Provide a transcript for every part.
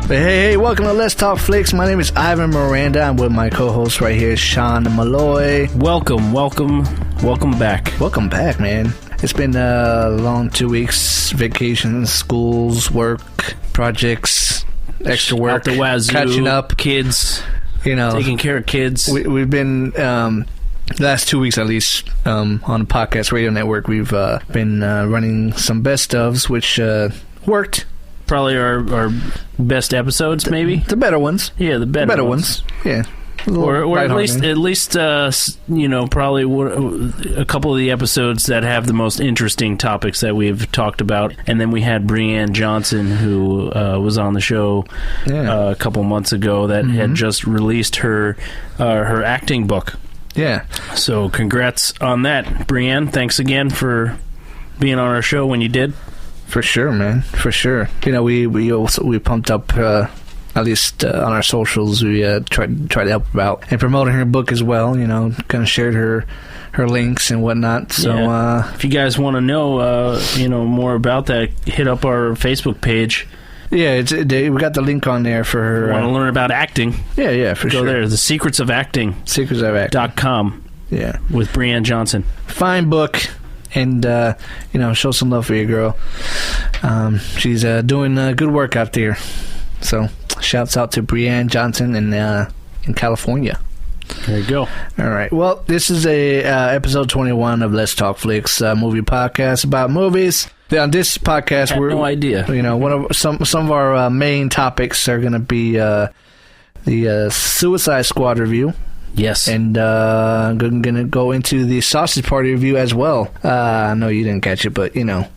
Hey, welcome to Let's Talk Flix. My name is Ivan Miranda. I'm with my co-host right here, Sean Malloy. Welcome back. Welcome back, man. It's been a long 2 weeks, vacations, schools, work, projects, extra work, out the wazoo, catching up, kids, taking care of kids. We've been... the last 2 weeks, at least, on the Podcast Radio Network, we've been running some best ofs, which worked. Probably our best episodes, maybe the better ones. Yeah, the better ones. Yeah, or at least probably a couple of the episodes that have the most interesting topics that we've talked about. And then we had Brianne Johnson, who was on the show a couple months ago, that had just released her acting book. Yeah. So congrats on that, Brianne. Thanks again for being on our show when you did. For sure, man. For sure. We pumped up, at least on our socials, we tried to help her out and promoting her book as well. Kind of shared her links and whatnot. So if you guys want to know more about that, hit up our Facebook page. Yeah, we got the link on there for her. Want to learn about acting? Yeah, for sure. Go there. The Secrets of Acting. Secretsofacting.com. Yeah, with Brianne Johnson. Fine book, and show some love for your girl. She's doing good work out there. So, shouts out to Brianne Johnson in California. There you go. All right. Well, this is a episode 21 of Let's Talk Flix, movie podcast about movies. On this podcast, no idea. One of some of our main topics are going to be the Suicide Squad review. Yes. And I'm going to go into the Sausage Party review as well. I know you didn't catch it, but No.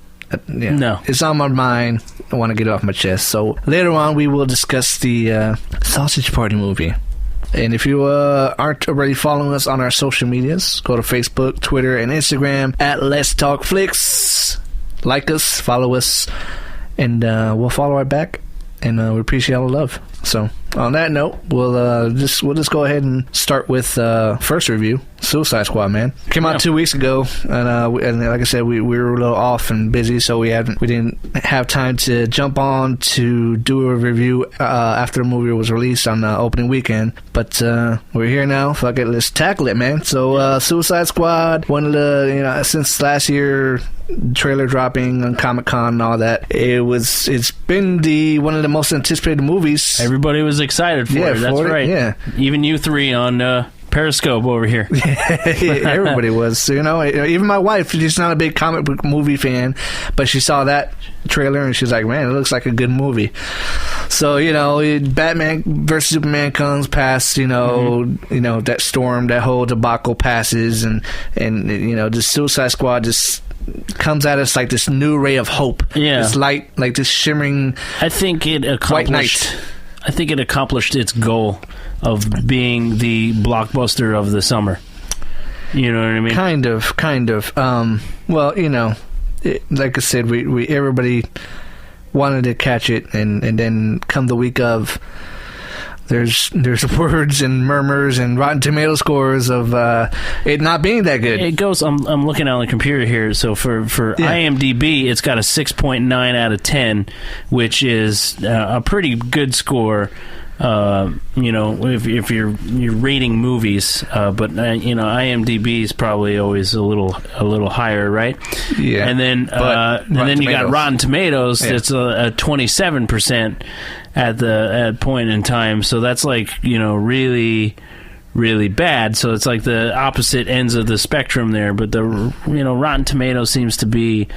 It's on my mind. I want to get it off my chest. So later on, we will discuss the Sausage Party movie. And if you aren't already following us on our social medias, go to Facebook, Twitter, and Instagram at Let's Talk Flix. Like us, follow us, and we'll follow right back. And we appreciate all the love. So on that note, we'll just go ahead and start with first review, Suicide Squad, man. Came out 2 weeks ago, and like I said, we were a little off and busy, so we didn't have time to jump on to do a review after the movie was released on the opening weekend. But we're here now. Fuck it, let's tackle it, man. So Suicide Squad, one of the since last year. Trailer dropping on Comic-Con and all that. It's been one of the most anticipated movies. Everybody was excited for it. That's right. Yeah. Even you three on Periscope over here. Everybody was. Even my wife, she's not a big comic book movie fan, but she saw that trailer and she's like, man, it looks like a good movie. So, Batman versus Superman comes past, that storm, that whole debacle passes, and the Suicide Squad just comes at us like this new ray of hope. Yeah. This light, like this shimmering I think it accomplished its goal of being the blockbuster of the summer. You know what I mean? Kind of. Well, like I said, we everybody wanted to catch it, and then come the week of, there's words and murmurs and Rotten Tomato scores of it not being that good. It goes. I'm looking on the computer here. So for IMDb, it's got a 6.9 out of 10, which is a pretty good score. If you're rating movies, but IMDb is probably always a little higher, right? Yeah. And then you got Rotten Tomatoes. Yeah. That's a 27% at point in time. So that's like really, really bad. So it's like the opposite ends of the spectrum there. But the Rotten Tomatoes seems to be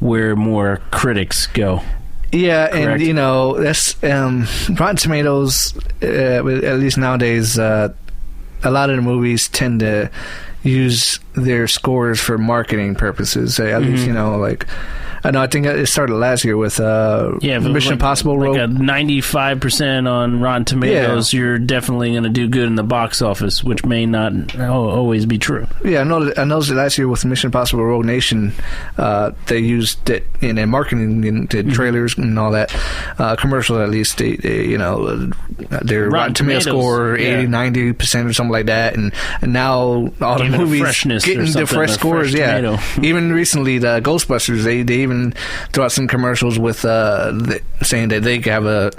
where more critics go. Yeah, correct. And that's Rotten Tomatoes. At least nowadays, a lot of the movies tend to use their scores for marketing purposes. At least I think it started last year with Mission Impossible. Like a 95% on Rotten Tomatoes, you're definitely going to do good in the box office, which may not always be true. Yeah, I know that last year with Mission Impossible Rogue Nation, they used it in their marketing, the trailers and all that, commercials at least, their Rotten Tomato score 80, 90% or something like that, and now all the movies getting the fresh scores. Yeah, even recently the Ghostbusters, they even even throw out some commercials with saying that they have a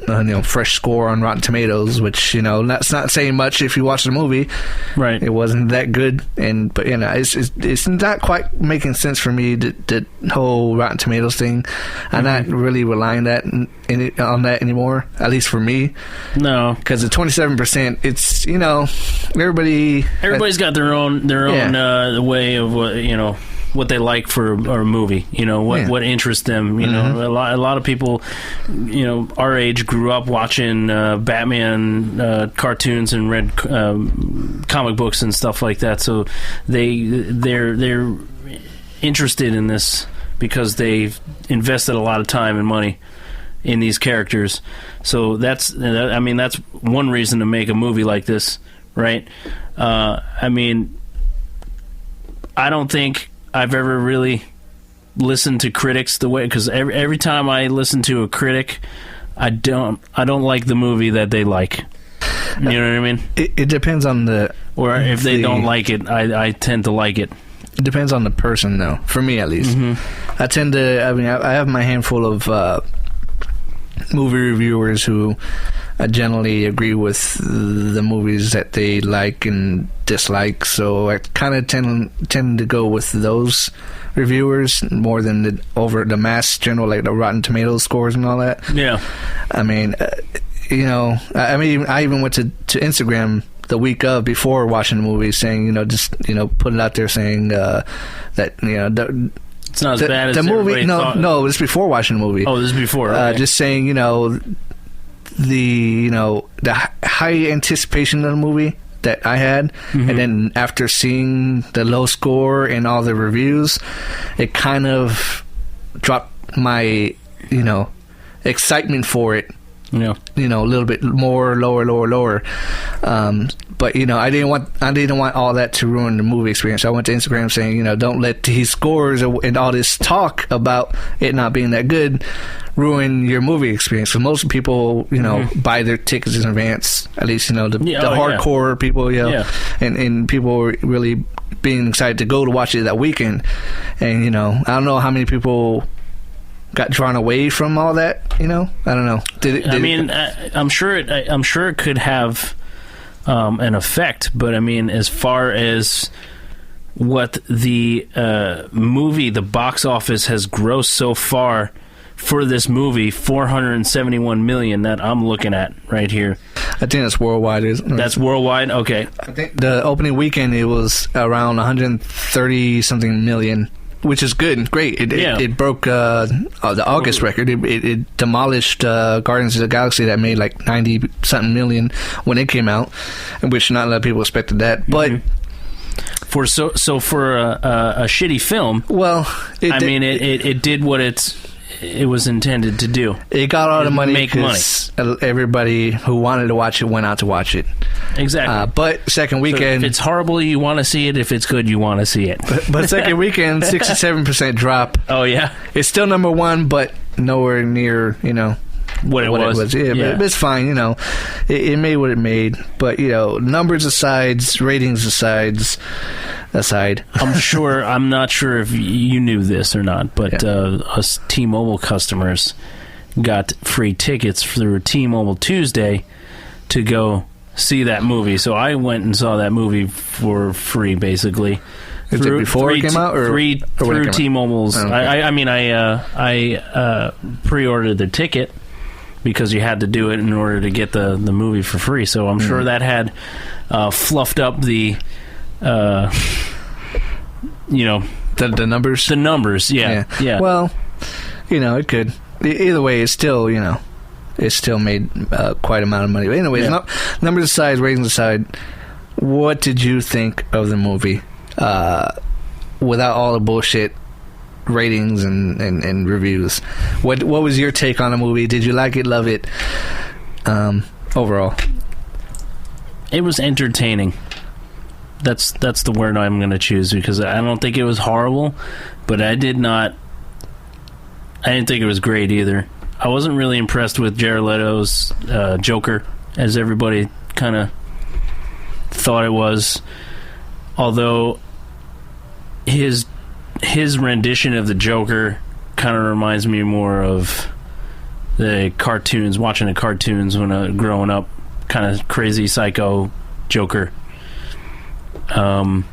fresh score on Rotten Tomatoes, which that's not saying much if you watch the movie. Right. It wasn't that good, but it's not quite making sense for me, the whole Rotten Tomatoes thing. I'm not really relying on that anymore, at least for me. No, because the 27%, it's everybody's got their own way of what they like for a movie. What interests them. A lot of people, our age grew up watching Batman cartoons and read comic books and stuff like that. So they're interested in this because they've invested a lot of time and money in these characters. So that's one reason to make a movie like this, right? I don't think I've ever really listened to critics the way, because every time I listen to a critic, I don't like the movie that they like. You know what I mean? It depends on if they don't like it, I tend to like it. It depends on the person, though. For me, at least, I tend to. I have my handful of movie reviewers who generally agree with the movies that they like and dislike, so I kind of tend to go with those reviewers more than over the mass general, like the Rotten Tomatoes scores and all that. Yeah. I even went to Instagram the week of before watching the movie, saying put it out there saying that it's not as bad as the movie. Thought. No, this is before watching the movie. Oh, this is before. Okay. Just saying, the high anticipation of the movie that I had, and then after seeing the low score and all the reviews, it kind of dropped my excitement for it. A little bit more, lower. But I didn't want all that to ruin the movie experience. I went to Instagram saying, don't let these scores and all this talk about it not being that good ruin your movie experience. Because most people, buy their tickets in advance. At least the hardcore people, and people really being excited to go to watch it that weekend. And I don't know how many people got drawn away from all that. I don't know. I'm sure it could have an effect, but as far as what the movie, the box office has grossed so far for this movie, $471 million that I'm looking at right here. I think that's worldwide. That's worldwide. Okay. I think the opening weekend it was around 130 something million. Which is good, great. It broke the August record. It demolished Guardians of the Galaxy that made like 90-something million when it came out, which not a lot of people expected that. But for a shitty film, it did what it was intended to do. It got all the money because everybody who wanted to watch it went out to watch it. Exactly. But second weekend... So if it's horrible, you want to see it. If it's good, you want to see it. But second weekend, 67% drop. Oh, yeah? It's still number one, but nowhere near, what it was. Yeah, but it's fine, It made what it made. But, numbers aside, ratings aside... I'm not sure if you knew this or not, but us T-Mobile customers got free tickets through T-Mobile Tuesday to go see that movie. So I went and saw that movie for free, basically. Is it before it came out, or through T-Mobile's? Oh, okay. I pre-ordered the ticket because you had to do it in order to get the movie for free. So I'm sure that had fluffed up the. The numbers? The numbers, yeah. Well, it could. Either way, it's still, it still made quite amount of money. But anyways, numbers aside, ratings aside, what did you think of the movie? Without all the bullshit ratings and reviews. What was your take on the movie? Did you like it, love it? Overall. It was entertaining. That's the word I'm going to choose, because I don't think it was horrible, but I didn't think it was great either. I wasn't really impressed with Jared Leto's Joker, as everybody kind of thought it was. Although his rendition of the Joker kind of reminds me more of the cartoons, watching the cartoons when growing up, kind of crazy psycho Joker. I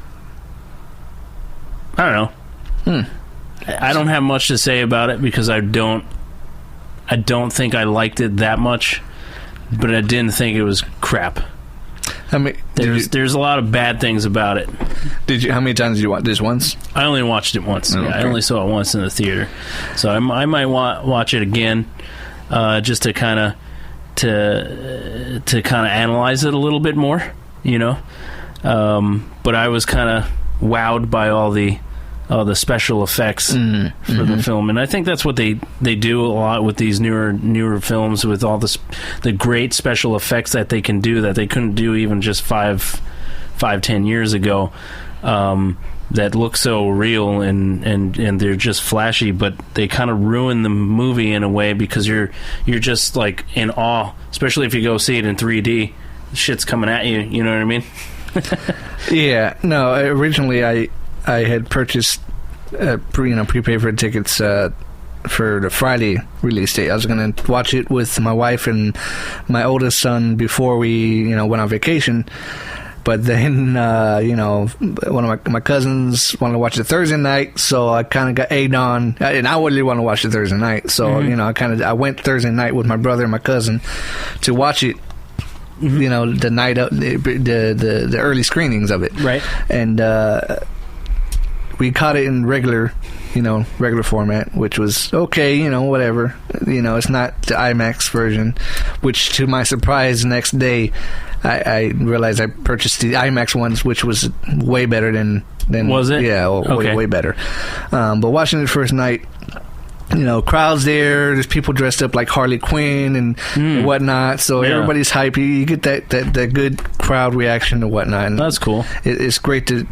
don't know. I don't have much to say about it because I don't think I liked it that much, but I didn't think it was crap. I mean, there's a lot of bad things about it. How many times did you watch this? Once? I only watched it once. Oh, okay. I only saw it once in the theater, so I might watch it again, just to kind of analyze it a little bit more, you know. But I was kind of wowed by all the special effects for the film, and I think that's what they do a lot with these newer films, with all the great special effects that they can do that they couldn't do even just 5-10 years ago, that look so real and they're just flashy, but they kind of ruin the movie in a way because you're just like in awe, especially if you go see it in 3D. Shit's coming at you, you know what I mean? Yeah, no, originally I had purchased prepaid for tickets for the Friday release date. I was going to watch it with my wife and my oldest son before we went on vacation. But then, one of my cousins wanted to watch it Thursday night, so I kind of got egged on, and I really want to watch it Thursday night. So, I went Thursday night with my brother and my cousin to watch it. The night of the early screenings of it, right? And we caught it in regular format, which was okay, whatever. It's not the IMAX version, which to my surprise, the next day, I realized I purchased the IMAX ones, which was way better than was it? Yeah, okay. way better. But watching it the first night, crowds there's people dressed up like Harley Quinn and whatnot, so everybody's hype. You get that good crowd reaction and whatnot, and that's cool. It's great to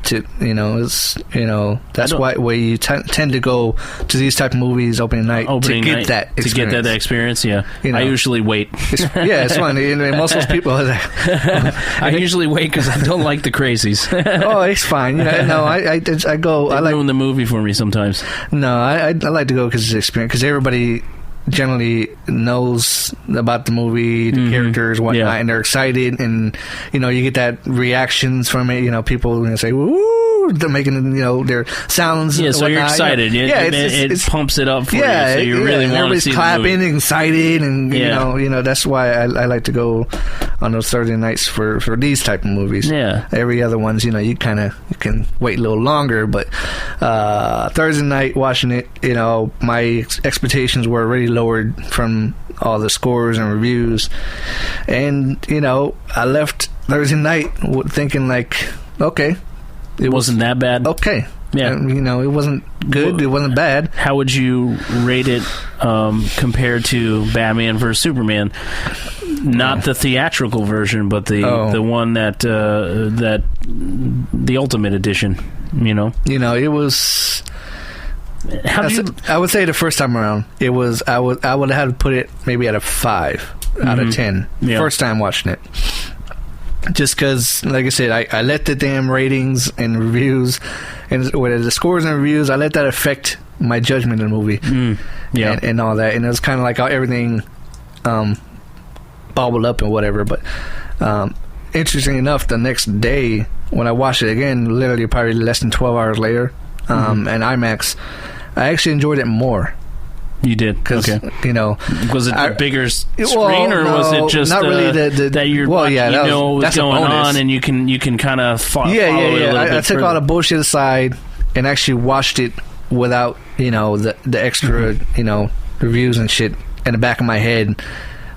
that's why you tend to go to these type of movies opening night to get that experience. Yeah, I usually wait. It's fun. And most of those people I usually wait because I don't like the crazies. Oh, it's fine. I go. They ruin the movie for me sometimes. No, I like to go because it's experience, because everybody generally knows about the movie, the characters, whatnot, and they're excited, and you get that reactions from it. People say "woo," they're making their sounds. Yeah, so whatnot. you're excited. It pumps it up for you. So you really want to see clapping, the movie. and excited, and that's why I like to go on those Thursday nights for these type of movies. Yeah, every other ones, you can wait a little longer, but Thursday night watching it, my expectations were already lowered from all the scores and reviews, and I left Thursday night thinking like, okay, it wasn't that bad. Okay, yeah, it wasn't good. It wasn't bad. How would you rate it compared to Batman vs Superman? Not the theatrical version, but the one that the Ultimate Edition. It was. I would say the first time around, it was. I would have had to put it maybe at a 5 out of 10. Yeah. First time watching it, just because, like I said, I let the damn ratings and reviews and with the scores and reviews, I let that affect my judgment of the movie. And all that, and it was kind of like how everything bobbled up and whatever. But interesting enough, the next day when I watched it again, literally probably less than 12 hours later, and IMAX, I actually enjoyed it more. You did? Because, was it a bigger screen, or was it just not really that you're what was going on, and you can kind of follow it a little bit I took further. all the bullshit aside and actually watched it without, the extra, reviews and shit in the back of my head,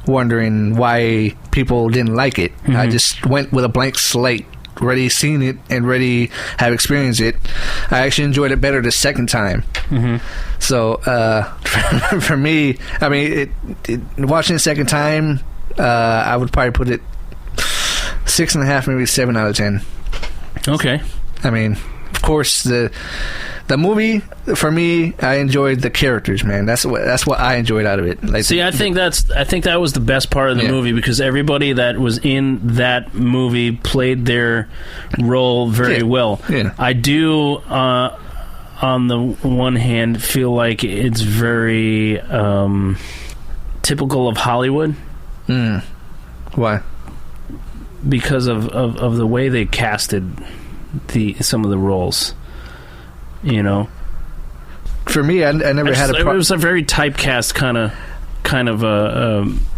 wondering why people didn't like it. I just went with a blank slate, already seen it and already have experienced it. I actually enjoyed it better the second time. So for me, I mean, watching the second time, I would probably put it 6.5, maybe 7 out of 10. Okay. I mean, of course, the movie, for me, I enjoyed the characters, man. That's what I enjoyed out of it. Like, see, I think that was the best part of the movie, because everybody that was in that movie played their role very well. Yeah. I do on the one hand, feel like it's very typical of Hollywood. Why? Because of the way they casted some of the roles. You know? For me, I never had a problem. It was a very typecast kind of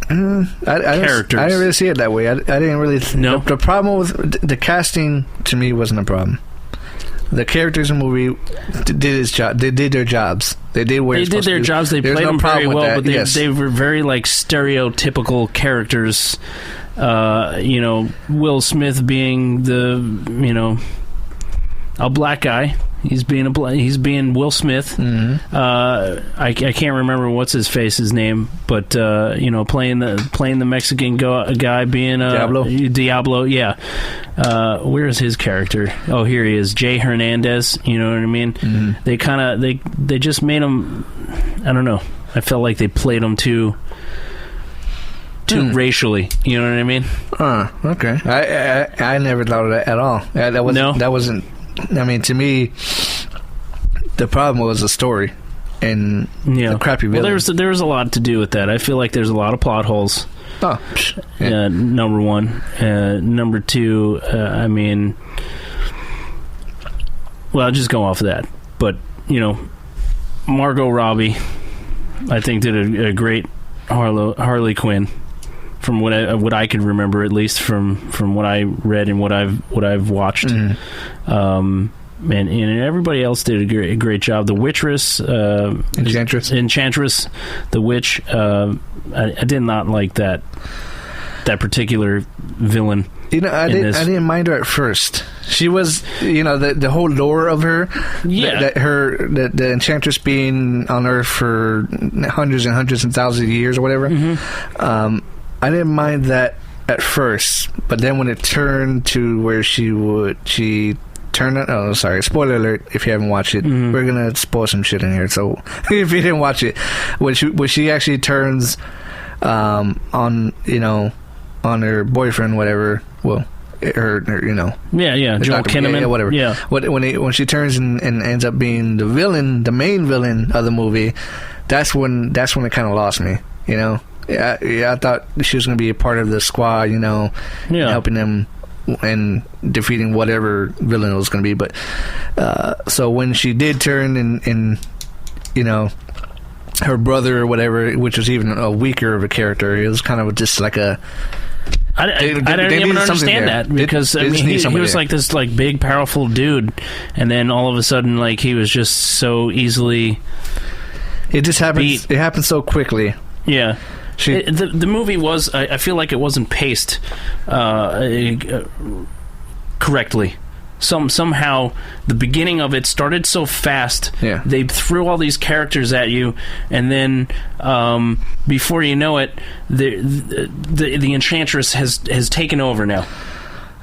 characters. I didn't really see it that way. I didn't really... No? The problem with the casting, to me, wasn't a problem. The characters in the movie did their jobs. They did their jobs. They played them very well, but they were very, like, stereotypical characters. Will Smith being a black guy. He's being Will Smith. Mm-hmm. I can't remember what's his name, but playing the Mexican guy being Diablo. Yeah. Where's his character? Oh, here he is, Jay Hernandez. You know what I mean? Mm-hmm. They just made him. I don't know. I felt like they played him too racially. You know what I mean? Okay. I never thought of that at all. That wasn't. I mean, to me, the problem was the story and the crappy villain. Well, there was a lot to do with that. I feel like there's a lot of plot holes. Number one. Number two, I'll just go off of that. But, Margot Robbie, I think, did a great Harley Quinn. From what I could remember, at least from what I read and what I've watched, and everybody else did a great job. The Witcheress, Enchantress, the Witch. I did not like that particular villain. I didn't mind her at first. She was, the whole lore of her. Yeah. The Enchantress being on Earth for hundreds and hundreds and thousands of years or whatever. Mm-hmm. I didn't mind that at first, but then when it turned to where she turned on... Oh, sorry. Spoiler alert if you haven't watched it. Mm-hmm. We're going to spoil some shit in here, so if you didn't watch it. When she actually turns on her boyfriend, whatever... Well... Her Joel Kinnaman, yeah, whatever. Yeah, when she turns and ends up being the villain, the main villain of the movie, that's when it kind of lost me. Yeah, I thought she was going to be a part of the squad, helping them and defeating whatever villain it was going to be. But so when she did turn and her brother or whatever, which was even a weaker of a character, it was kind of just like a. I don't even understand that because he was like this like big powerful dude, and then all of a sudden like he was just so easily. It just happens. It happened so quickly. Yeah. The movie was. I feel like it wasn't paced correctly. Somehow the beginning of it started so fast. Yeah. They threw all these characters at you, and then before you know it, the Enchantress has taken over now.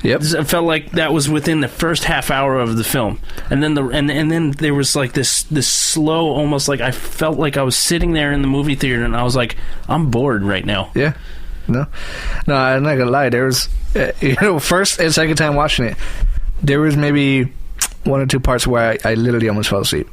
Yep. It felt like that was within the first half hour of the film, and then and then there was like this slow, almost like I felt like I was sitting there in the movie theater, and I was like, I'm bored right now. Yeah. No, I'm not gonna lie. There was, first and second time watching it, there was maybe one or two parts where I literally almost fell asleep.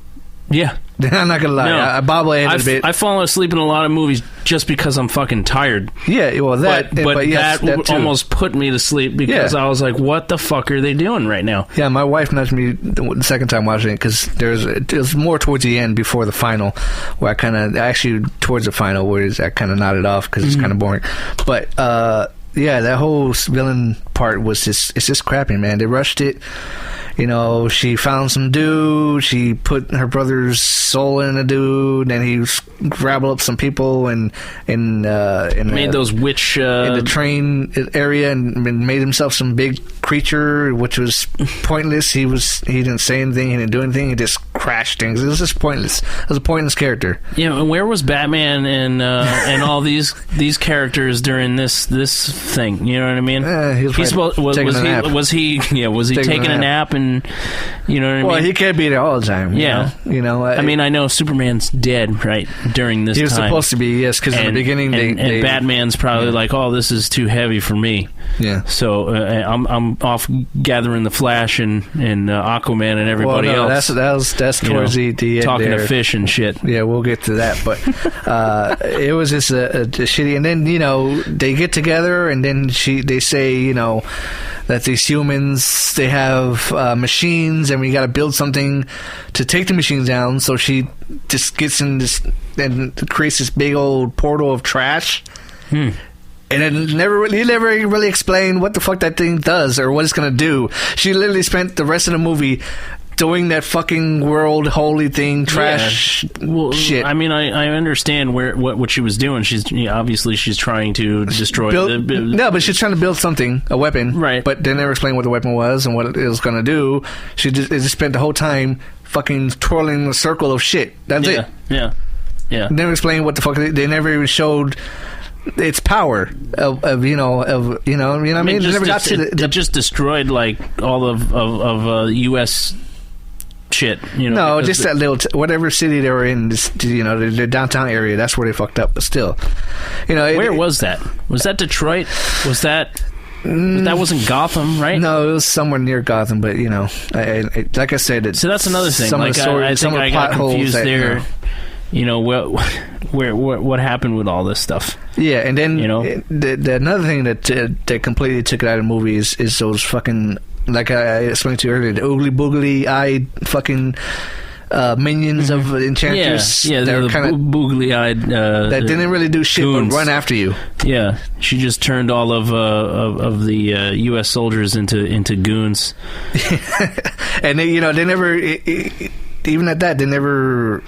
Yeah. I'm not gonna lie. No, I bobble-headed a bit. I've fallen asleep in a lot of movies just because I'm fucking tired. Yeah, well, that... But yes, that almost put me to sleep because I was like, what the fuck are they doing right now? Yeah, my wife nudged me the second time watching it because it was more towards the end before the final where towards the final where I kind of nodded off because it's kind of boring. But, that whole villain part was it's just crappy, man. They rushed it. She found some dude. She put her brother's soul in a dude, and he grappled up some people and made those witch in the train area and made himself some big creature, which was pointless. He didn't say anything. He didn't do anything. He just crashed things. It was just pointless. It was a pointless character. Yeah, and where was Batman and all these characters during this thing? You know what I mean? He's Was he taking a nap and you know what I mean? Well, he can't be there all the time. You know. I mean, I know Superman's dead right during this time. He was supposed to be, yes, because in the beginning and Batman's probably like, oh, this is too heavy for me. Yeah. So I'm off gathering the Flash and Aquaman and everybody else. That's towards the end talking there. To fish and shit. Yeah, we'll get to that, but it was just a shitty. And then they get together, and then they say that these humans, they have machines, and we got to build something to take the machines down. So she just gets in this and creates this big old portal of trash. And it never really explained what the fuck that thing does or what it's going to do. She literally spent the rest of the movie doing that fucking world holy thing, trash shit. I mean, I understand what she was doing. She's trying to destroy. No, but she's trying to build something, a weapon, right? But they never explained what the weapon was and what it was going to do. She just spent the whole time fucking twirling a circle of shit. That's it. Yeah. Never explained what the fuck. They never even showed its power of what I mean. It just destroyed like all of U.S. shit. No, just that little whatever city they were in. The downtown area. That's where they fucked up. But still, where was that? Was that Detroit? Was that? That wasn't Gotham, right? No, it was somewhere near Gotham. But like I said, so that's another thing. I think I got confused there. What happened with all this stuff? Yeah, and then the another thing that completely took it out of the movie is those fucking, like I explained to you earlier, the oogly boogly eyed fucking minions of Enchantress. Yeah, they're the kind of boogly eyed that didn't really do shit goons. but run after you. Yeah, she just turned all of the U.S. soldiers into goons. And they never even at that they never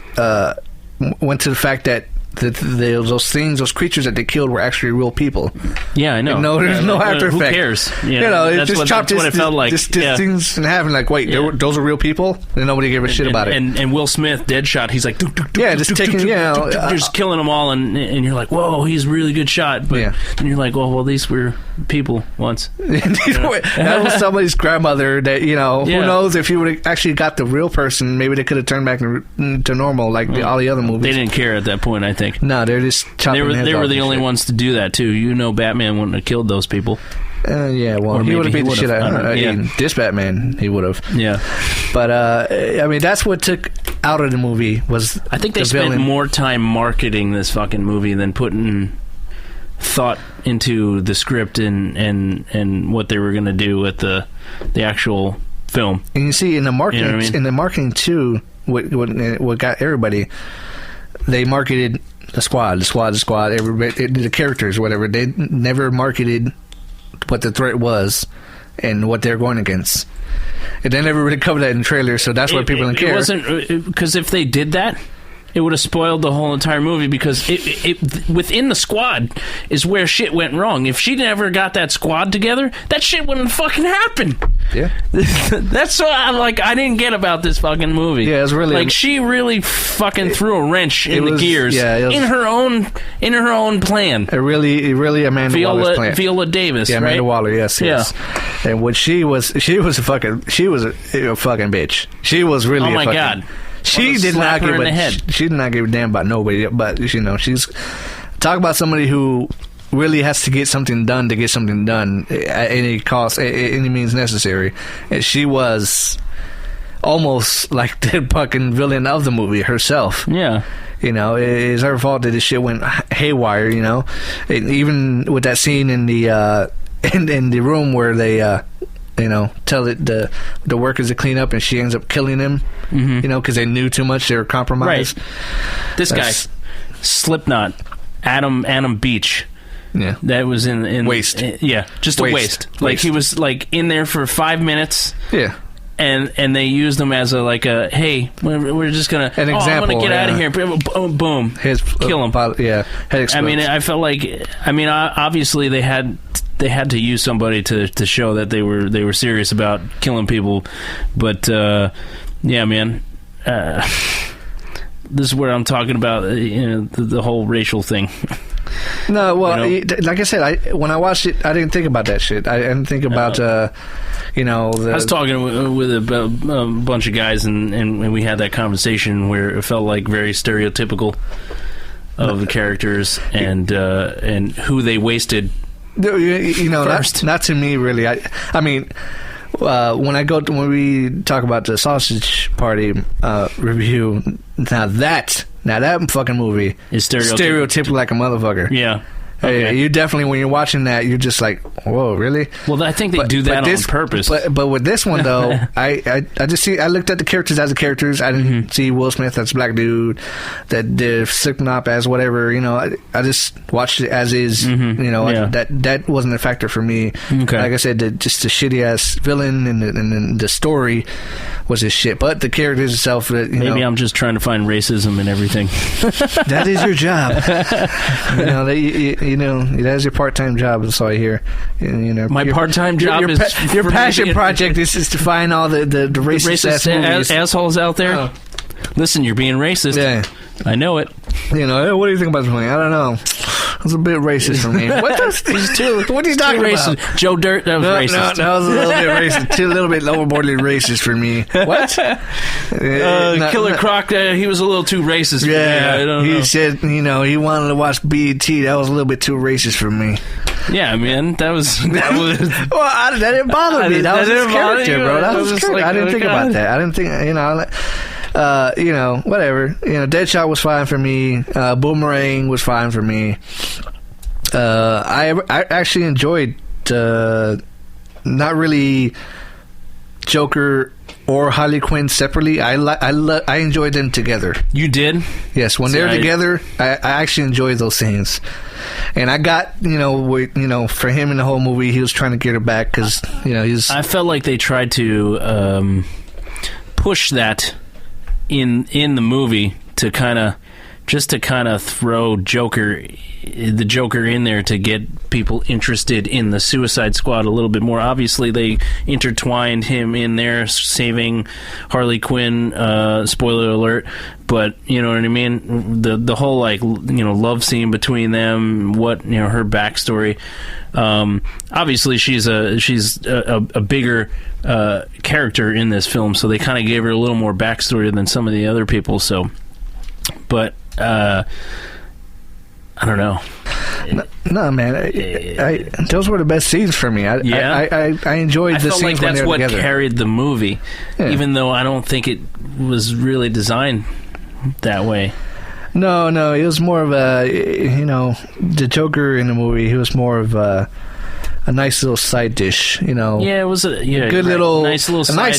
went to the fact that those creatures that they killed were actually real people. Yeah, I know. There's no after effect. Who cares? It just chopped what it felt like. Things in half and like, wait, those are real people? And nobody gave a shit about it. And Will Smith, Deadshot, he's like, just taking, just killing them all, and you're like, whoa, he's a really good shot. But and you're like, well, these were people once. That was somebody's grandmother. That who knows if you would have actually got the real person, maybe they could have turned back to normal like all the other movies. They didn't care at that point, I think. No, they're just chopping heads off. They were the only ones to do that too. Batman wouldn't have killed those people. He would have beat the shit out of him. This Batman, he would have. Yeah. But, that's what took out of the movie was I think they spent more time marketing this fucking movie than putting thought into the script and what they were going to do with the actual film. And you see, in the marketing, in the marketing too, what got everybody, they marketed the squad, everybody, the characters, whatever. They never marketed what the threat was and what they're going against. And they never really covered that in the trailer, so that's why people didn't care. It wasn't because if they did that, it would have spoiled the whole entire movie, because it within the squad is where shit went wrong. If she never got that squad together, that shit wouldn't fucking happen. Yeah. That's what I didn't get about this fucking movie. Yeah, it was really she really fucking threw a wrench in the gears in her own plan. It really Amanda Waller's plan. Viola Davis, yeah, Amanda right? Waller, yes. And what she was a fucking bitch. She was really my god. She did not give a damn about nobody, but she's talk about somebody who really has to get something done to get something done at any cost, at any means necessary. And she was almost like the fucking villain of the movie herself. Yeah. It's her fault that this shit went haywire. And even with that scene in the in the room where they tell the workers to clean up, and she ends up killing him, because they knew too much, they were compromised. Right. This guy, Slipknot, Adam Beach. Yeah, that was in Waste. Just a waste. Like he was like in there for 5 minutes. Yeah. And they used him as hey, we're just gonna an example. I'm gonna get out of here. Boom, kill him. Head explodes. I mean, I felt like obviously they had to use somebody to show that they were serious about killing people, but man, this is where I'm talking about the whole racial thing. No, well, like I said, when I watched it, I didn't think about that shit. I didn't think about, I was talking with a bunch of guys, and we had that conversation where it felt like very stereotypical of the characters and who they wasted. First. Not to me, really. I mean, when we talk about the Sausage Party review, now that fucking movie is stereotypical like a motherfucker. Yeah. Okay. You definitely, when you're watching that, you're just like, whoa, really? Well, I think they do that on purpose. But with this one, though, I looked at the characters as the characters. I didn't see Will Smith as black dude, that Slipknot as whatever. I just watched it as is. That wasn't a factor for me. Okay. Like I said, just the shitty ass villain and the story was his shit. But the characters itself, maybe I'm just trying to find racism and everything. That is your job. That's your part-time job. That's all I hear. My part-time job is your passion project is to find all the racist assholes out there. Oh. Listen, you're being racist. Yeah, I know it. What do you think about this movie? I don't know. It's a bit racist for me. What are you talking about? Joe Dirt, that was racist. No, that was a little bit racist. A little bit overboardly racist for me. What? Killer Croc, he was a little too racist for me. I don't know. He said, he wanted to watch BET. That was a little bit too racist for me. Yeah, man, that was. Well, that didn't bother me. That was his character, bro. That was his character. I didn't think about that. I didn't think, whatever. Deadshot was fine for me. Boomerang was fine for me. I actually enjoyed not really Joker or Harley Quinn separately. I enjoyed them together. You did? Yes, when they're together, I actually enjoyed those scenes. And I got, for him in the whole movie, he was trying to get her back because, he's. I felt like they tried to push that in the movie to kind of throw the Joker in there to get people interested in the Suicide Squad a little bit more. Obviously, they intertwined him in there, saving Harley Quinn. Spoiler alert. But you know what I mean. The whole love scene between them. What her backstory. Obviously, she's a bigger character in this film, so they kind of gave her a little more backstory than some of the other people. So, but. I don't know. No, man. Those were the best scenes for me. I enjoyed the scenes when they were together. I felt like that's what carried the movie, even though I don't think it was really designed that way. No, it was more of the Joker in the movie. He was more of a nice little side dish, Yeah, it was a good nice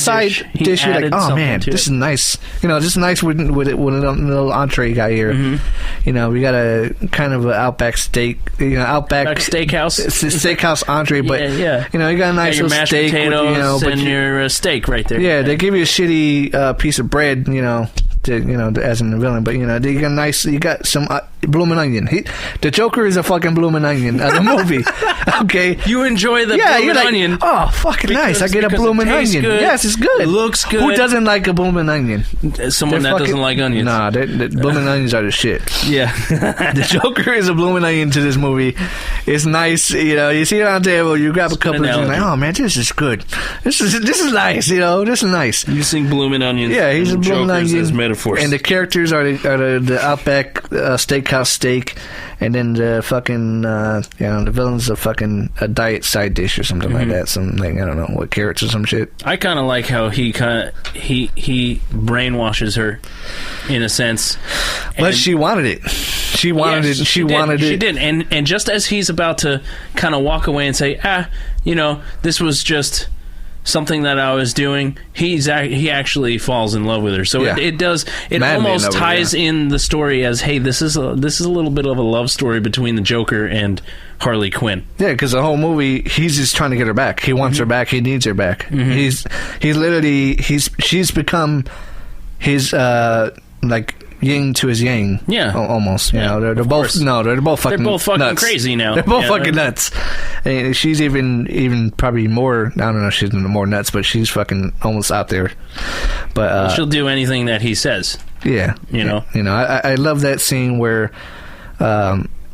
side dish. You're like, oh man, this is nice. This is nice with a little entree guy here. Mm-hmm. We got a kind of an Outback steak, Outback steakhouse entree, but you got a nice little mashed steak, potatoes and your steak right there. Yeah, they give you a shitty piece of bread, as in the villain, but you got some bloomin' onion. The Joker is a fucking bloomin' onion of the movie. Okay, you enjoy the bloomin' onion. Oh, fucking nice! I get a bloomin' onion. Good. Yes, it's good. It looks good. Who doesn't like a bloomin' onion? Someone that doesn't like onions. Nah, the bloomin' onions are the shit. Yeah, the Joker is a bloomin' onion to this movie. It's nice. You see it on the table. You grab a couple of things. Like, oh man, this is good. This is nice. This is nice. You sing bloomin' onions. Yeah, he's a bloomin' onion. As metaphors. And the characters are the Outback steakhouse steak, and then the fucking the villain's a fucking a diet side dish or something like that. Something I don't know what, carrots or some shit. I kind of like how he brainwashes her in a sense, but she wanted it. She wanted it. She wanted it. She did, and just as he's about to kind of walk away and say, this was just something that I was doing, he actually falls in love with her. So it almost ties in the story as, hey, this is a little bit of a love story between the Joker and Harley Quinn. Yeah, because the whole movie, he's just trying to get her back. He wants her back. He needs her back. Mm-hmm. She's become his yin to his yang. Yeah, almost. They're both fucking nuts. Crazy now. They're both fucking nuts. And she's even probably more. I don't know. She's more nuts, but she's fucking almost out there. But she'll do anything that he says. Yeah, I love that scene where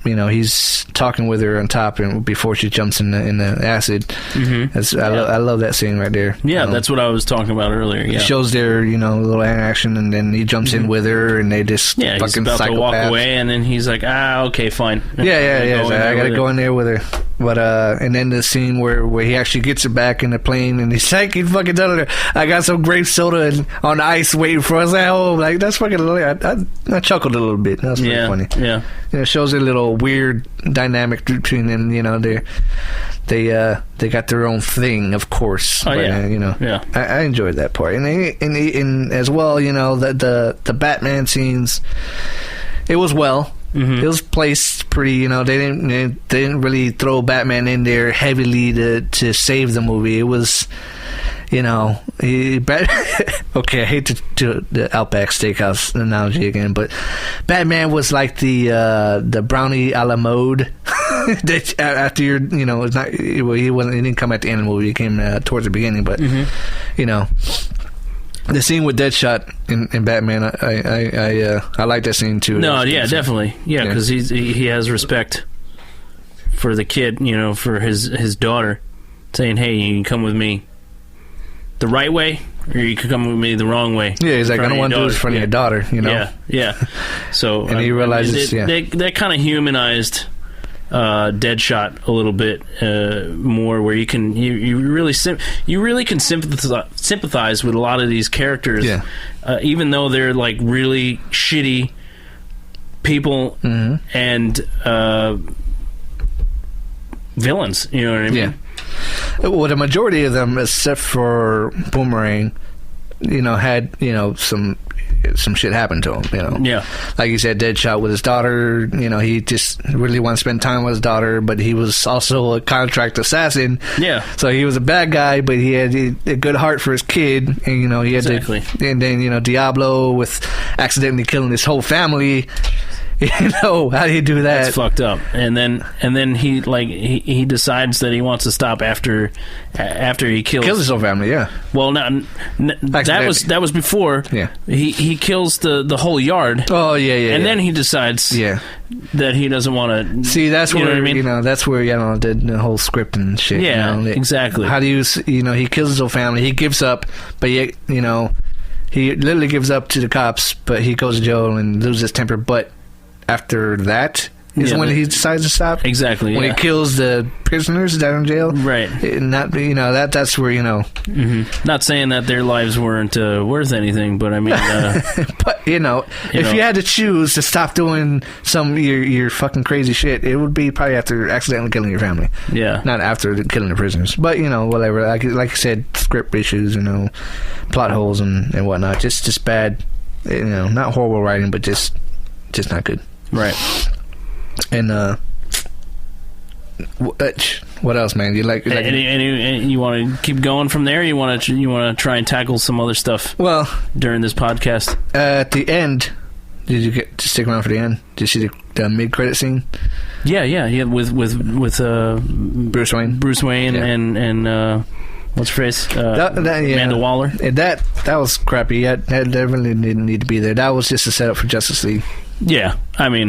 he's talking with her on top and before she jumps in the acid. I love that scene right there. Yeah, that's what I was talking about earlier. Yeah. It shows their little interaction, and then he jumps in with her, and they just fucking he's about to walk away, and then he's like, okay, fine. Yeah. I gotta go in there with her. But and then the scene where he actually gets her back in the plane, and he's like, he fucking telling her, I got some grape soda on the ice waiting for us at home. Like, that's fucking I chuckled a little bit. That's pretty funny. Yeah. It shows a little weird dynamic between them. They got their own thing, of course. Oh, but, I enjoyed that part, and as well, the Batman scenes. It was well. It was placed pretty. They didn't really throw Batman in there heavily to save the movie. It was. Okay, I hate to do the Outback Steakhouse analogy again, but Batman was like the brownie a la mode. That after he didn't come at the end of the movie. He came towards the beginning, but the scene with Deadshot in Batman, I like that scene too. No, yeah, definitely, yeah, because he has respect for the kid, for his daughter, saying, "Hey, you can come with me the right way, or you can come with me the wrong way." Yeah, he's like, I don't want to do this in front of your daughter, Yeah. So, and he realizes, they kind of humanized Deadshot a little bit more, where you really can sympathize with a lot of these characters, even though they're like really shitty people and villains. You know what I mean? Yeah. Well, the majority of them, except for Boomerang, had some shit happen to him. Yeah, like you said, Deadshot with his daughter. He just really wanted to spend time with his daughter, but he was also a contract assassin. Yeah, so he was a bad guy, but he had a good heart for his kid, and he had exactly. And then Diablo with accidentally killing his whole family. How do you do that? That's fucked up. And then he decides that he wants to stop after he kills his whole family. Yeah. Well, that was before. Yeah. He kills the whole yard. Oh yeah. And then he decides. That he doesn't want to see. That's where that's where the whole script and shit. Yeah. Exactly. How do you he kills his whole family. He gives up, but yet he literally gives up to the cops. But he goes to jail and loses his temper. But after that is when he decides to stop. Exactly. When he kills the prisoners down in jail. Right. Not that's where Not saying that their lives weren't worth anything, but I mean. But if you had to choose to stop doing some your fucking crazy shit, it would be probably after accidentally killing your family. Yeah. Not after killing the prisoners. But whatever. Like I said, script issues. Plot holes and whatnot. Just bad. Not horrible writing, but just not good. Right. And what else, man? You like and you want to keep going from there? You want to try and tackle some other stuff? Well, during this podcast, at the end, did you get to stick around for the end? Did you see the mid-credit scene? Yeah. With Bruce Wayne, and what's her face? Amanda Waller. That was crappy. That really didn't need to be there. That was just a setup for Justice League. Yeah, I mean,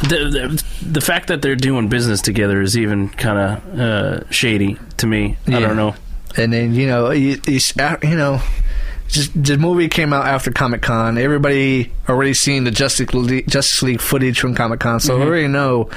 the fact that they're doing business together is even kind of shady to me. I don't know. And then just the movie came out after Comic-Con. Everybody already seen the Justice League footage from Comic-Con, so I already know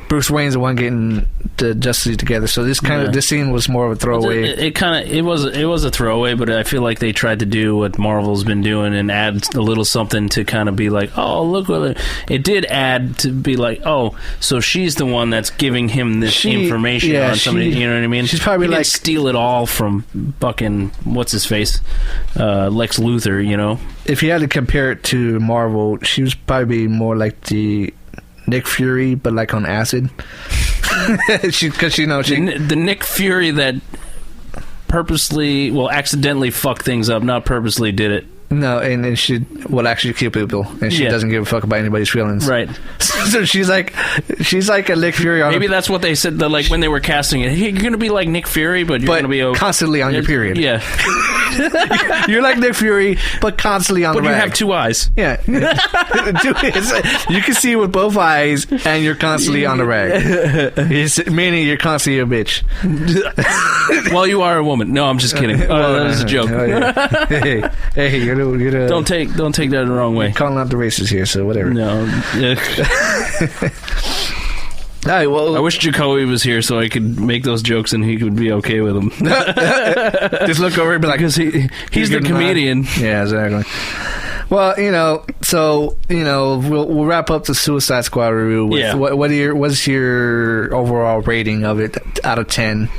Bruce Wayne's the one getting the Justice League together. So this scene was more of a throwaway. It was a throwaway, but I feel like they tried to do what Marvel's been doing and add a little something to kind of be like, oh, look what it did add to be like, oh, so she's the one that's giving him this information on somebody. You know what I mean? She's probably like steal it all from fucking what's his face, Lex Luthor. If you had to compare it to Marvel, she was probably more like the Nick Fury, but like on acid. The Nick Fury that accidentally fucked things up, not purposely did it. No, and she will actually kill people, and she doesn't give a fuck about anybody's feelings. Right. So she's like a Nick Fury. Maybe that's what they said. Like when they were casting it, you're going to be like Nick Fury, but you're going to be constantly on your period. Yeah. You're like Nick Fury, but constantly on the rag. But you have 2 eyes. Yeah. You can see with both eyes, and you're constantly on the rag. Meaning you're constantly a bitch. Well, you are a woman. No, I'm just kidding. That was a joke. Hey, you're don't take that the wrong way. Calling out the races here, so whatever. No. All right, well, I wish Jacoby was here so I could make those jokes and he would be okay with them. Just look over and be like, because he's the comedian. Yeah, exactly. Well, we'll wrap up the Suicide Squad review with what's your overall rating of it out of 10?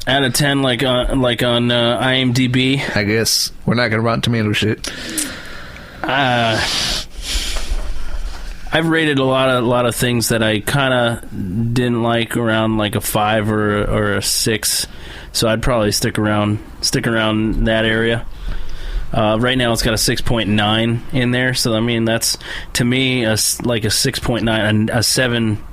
Out of 10, like on IMDb. I guess we're not gonna Rotten Tomato shit. I've rated a lot of things that I kind of didn't like around like a 5 or a 6, so I'd probably stick around that area. Right now, it's got a 6.9 in there, so I mean that's to me like a 6.9 and a 7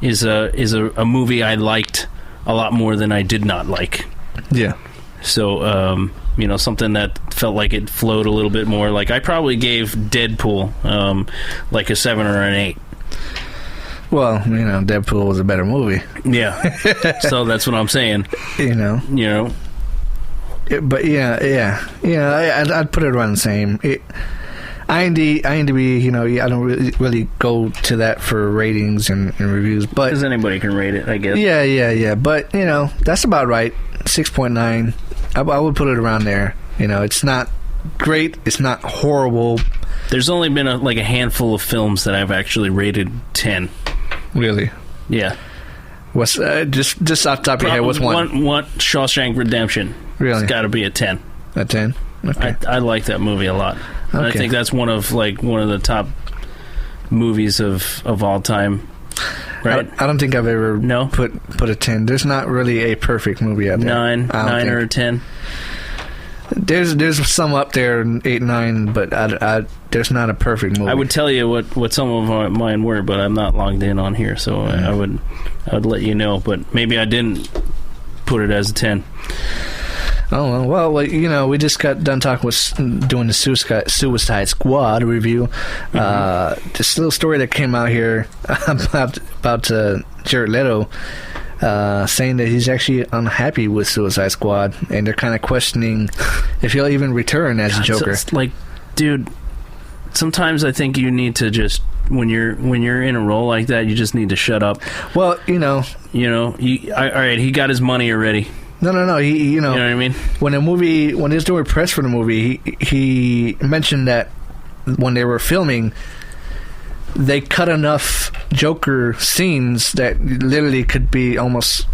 is a movie I liked a lot more than I did not like. Yeah. So something that felt like it flowed a little bit more. Like I probably gave Deadpool like a 7 or an 8. Well, Deadpool was a better movie. Yeah. So that's what I'm saying. But I'd put it around the same. IMDb, I don't really go to that for ratings and reviews, but because anybody can rate it, I guess. Yeah. But that's about right. 6.9. I would put it around there. It's not great. It's not horrible. There's only been a handful of films that I've actually rated 10. Really? Yeah. What's just off the top of your head? What's one? One Shawshank Redemption. Really? It's got to be a 10. A 10. Okay. I like that movie a lot. Okay. I think that's one of the top movies of all time. Right? I don't think I've ever put a 10. There's not really a perfect movie out there. 9 or a 10. There's some up there, 8, 9, but there's not a perfect movie. I would tell you what some of mine were, but I'm not logged in on here, so I would let you know. But maybe I didn't put it as a 10. Oh, well, we just got done talking with doing the Suicide Squad review. This little story that came out here about Jared Leto saying that he's actually unhappy with Suicide Squad, and they're kind of questioning if he'll even return as a Joker. So dude, sometimes I think you need to just when you're in a role like that, you just need to shut up. Well, all right, he got his money already. No. He, you know what I mean? When they was doing press for the movie, he mentioned that when they were filming, they cut enough Joker scenes that literally could be almost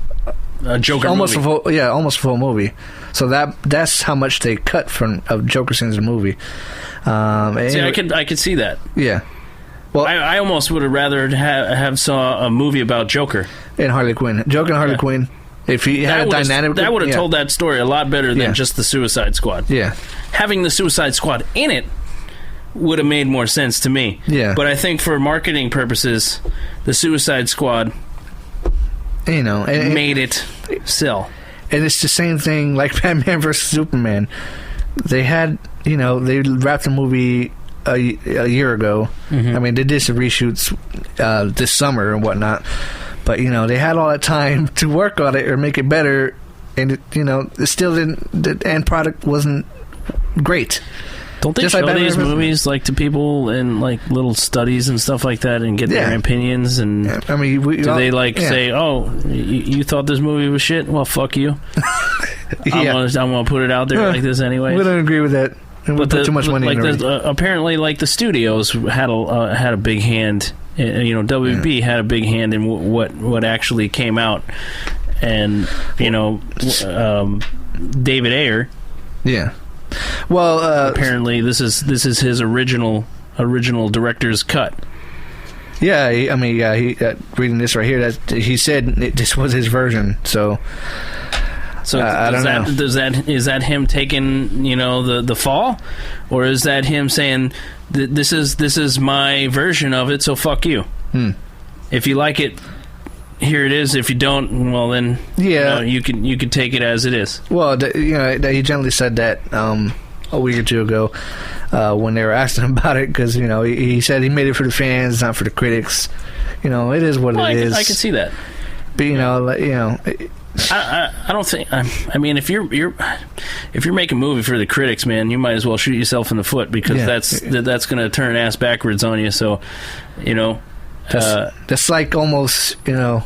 a Joker movie. Almost a full movie. So that's how much they cut of Joker scenes in the movie. I could see that. Yeah. Well, I almost would have rather have saw a movie about Joker and Harley Quinn. Joker and Harley Quinn. If he had a dynamic... That would have told that story a lot better than just the Suicide Squad. Yeah. Having the Suicide Squad in it would have made more sense to me. Yeah. But I think for marketing purposes, the Suicide Squad made it sell. And it's the same thing like Batman vs. Superman. They had, they wrapped the movie a year ago. Mm-hmm. I mean, they did some reshoots this summer and whatnot. But, they had all that time to work on it or make it better, and, it still didn't... The end product wasn't great. Don't they show these movies, to people in, little studies and stuff like that and get their opinions? And I mean... do they, say, oh, you thought this movie was shit? Well, fuck you. I'm going to put it out there like this anyway. We don't agree with that. And we put too much money in it. Apparently, the studios had a big hand... WB had a big hand in what actually came out, and David Ayer. Yeah. Well, apparently this is his original director's cut. Yeah, he reading this right here, that he said this was his version. So, So is that him taking, the fall, or is that him saying this is my version of it, so fuck you? If you like it, here it is. If you don't, well then, you can take it as it is. Well, he generally said that a week or two ago when they were asking him about it, because he said he made it for the fans, not for the critics. It is what it is. I can see that. But I don't think. I mean, if you're making a movie for the critics, man, you might as well shoot yourself in the foot, because that's going to turn ass backwards on you. So, that's like almost you're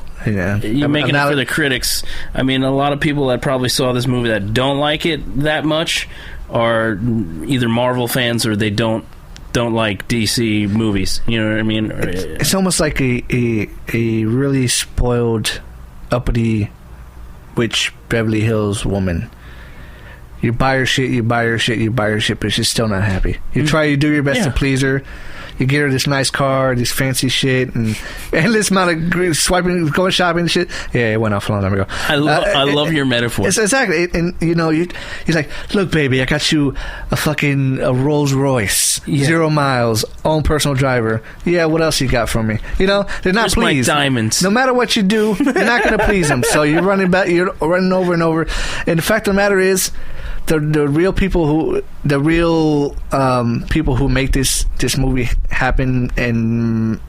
making it for the critics. I mean, a lot of people that probably saw this movie that don't like it that much are either Marvel fans or they don't like DC movies. You know what I mean? It's almost like a really spoiled, uppity, witch Beverly Hills woman. You buy her shit, but she's still not happy. You try to do your best to please her. You get her this nice car, this fancy shit, and endless amount of swiping, going shopping and shit. Yeah, it went off a long time ago. I love your metaphor. Exactly. And, he's like, look, baby, I got you a Rolls Royce, 0 miles, own personal driver. Yeah, what else you got from me? They're not Here's pleased. My diamonds. No matter what you do, you're not going to please them. So you're running over and over. And the fact of the matter is, the real people who make this movie happen and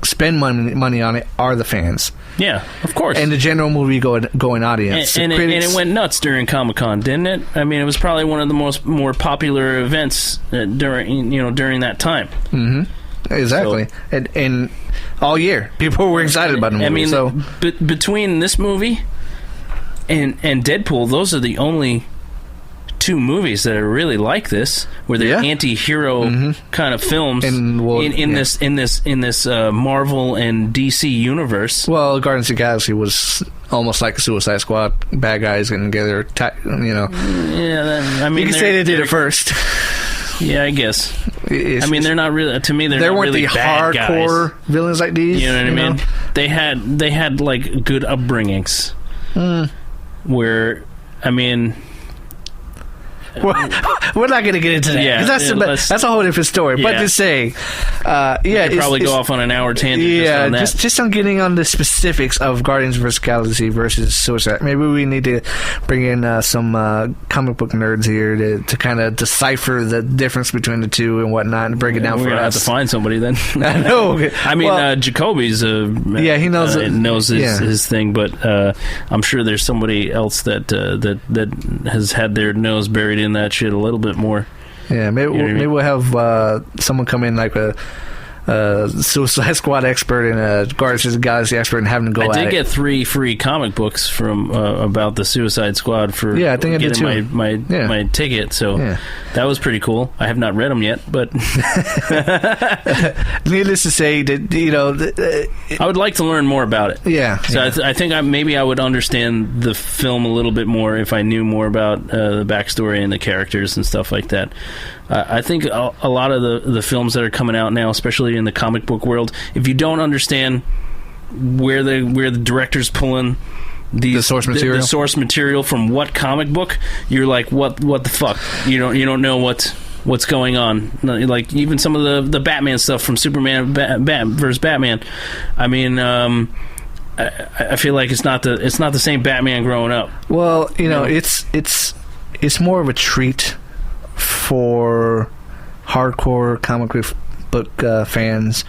spend money on it are the fans. Yeah, of course. And the general movie going audience. And it went nuts during Comic-Con, didn't it? I mean, it was probably one of the more popular events during that time. Mm-hmm. Exactly. So, and all year people were excited about the movie. I mean, between this movie and Deadpool, those are the only two movies that are really like this, where they're anti-hero kind of films in this Marvel and DC universe. Well, Guardians of the Galaxy was almost like a Suicide Squad, bad guys getting together. Yeah, I mean, you can say they did it first. Yeah, I guess. They're not really. To me, they're not weren't really the bad hardcore guys. Villains like these. You know what I mean? They had like good upbringings. Where, I mean. We're not going to get into that. Yeah, that's a whole different story. Yeah. But to say, could probably go off on an hour tangent. Yeah, just on getting on the specifics of Guardians vs. Galaxy versus Suicide. Maybe we need to bring in some comic book nerds here to kind of decipher the difference between the two and whatnot, and break it down for us. We're gonna have to find somebody then. I know. I mean, Jacoby's he knows his thing, but I'm sure there's somebody else that has had their nose buried in that shit a little bit more. Yeah, maybe we'll have someone come in like a Suicide Squad expert and a Guardians of the Galaxy expert and have them go at it. I did get 3 free comic books from about the Suicide Squad for I think getting I did too. my ticket, so that was pretty cool. I have not read them yet, but needless to say, that I would like to learn more about it. Yeah, so I think maybe I would understand the film a little bit more if I knew more about the backstory and the characters and stuff like that. I think a lot of the films that are coming out now, especially in the comic book world, if you don't understand where the director's pulling the source material from what comic book, you're like, what the fuck? You don't know what's going on. Like even some of the Batman stuff from Superman versus Batman. I mean, I feel like it's not the same Batman growing up. Well, it's more of a treat for hardcore comic book fans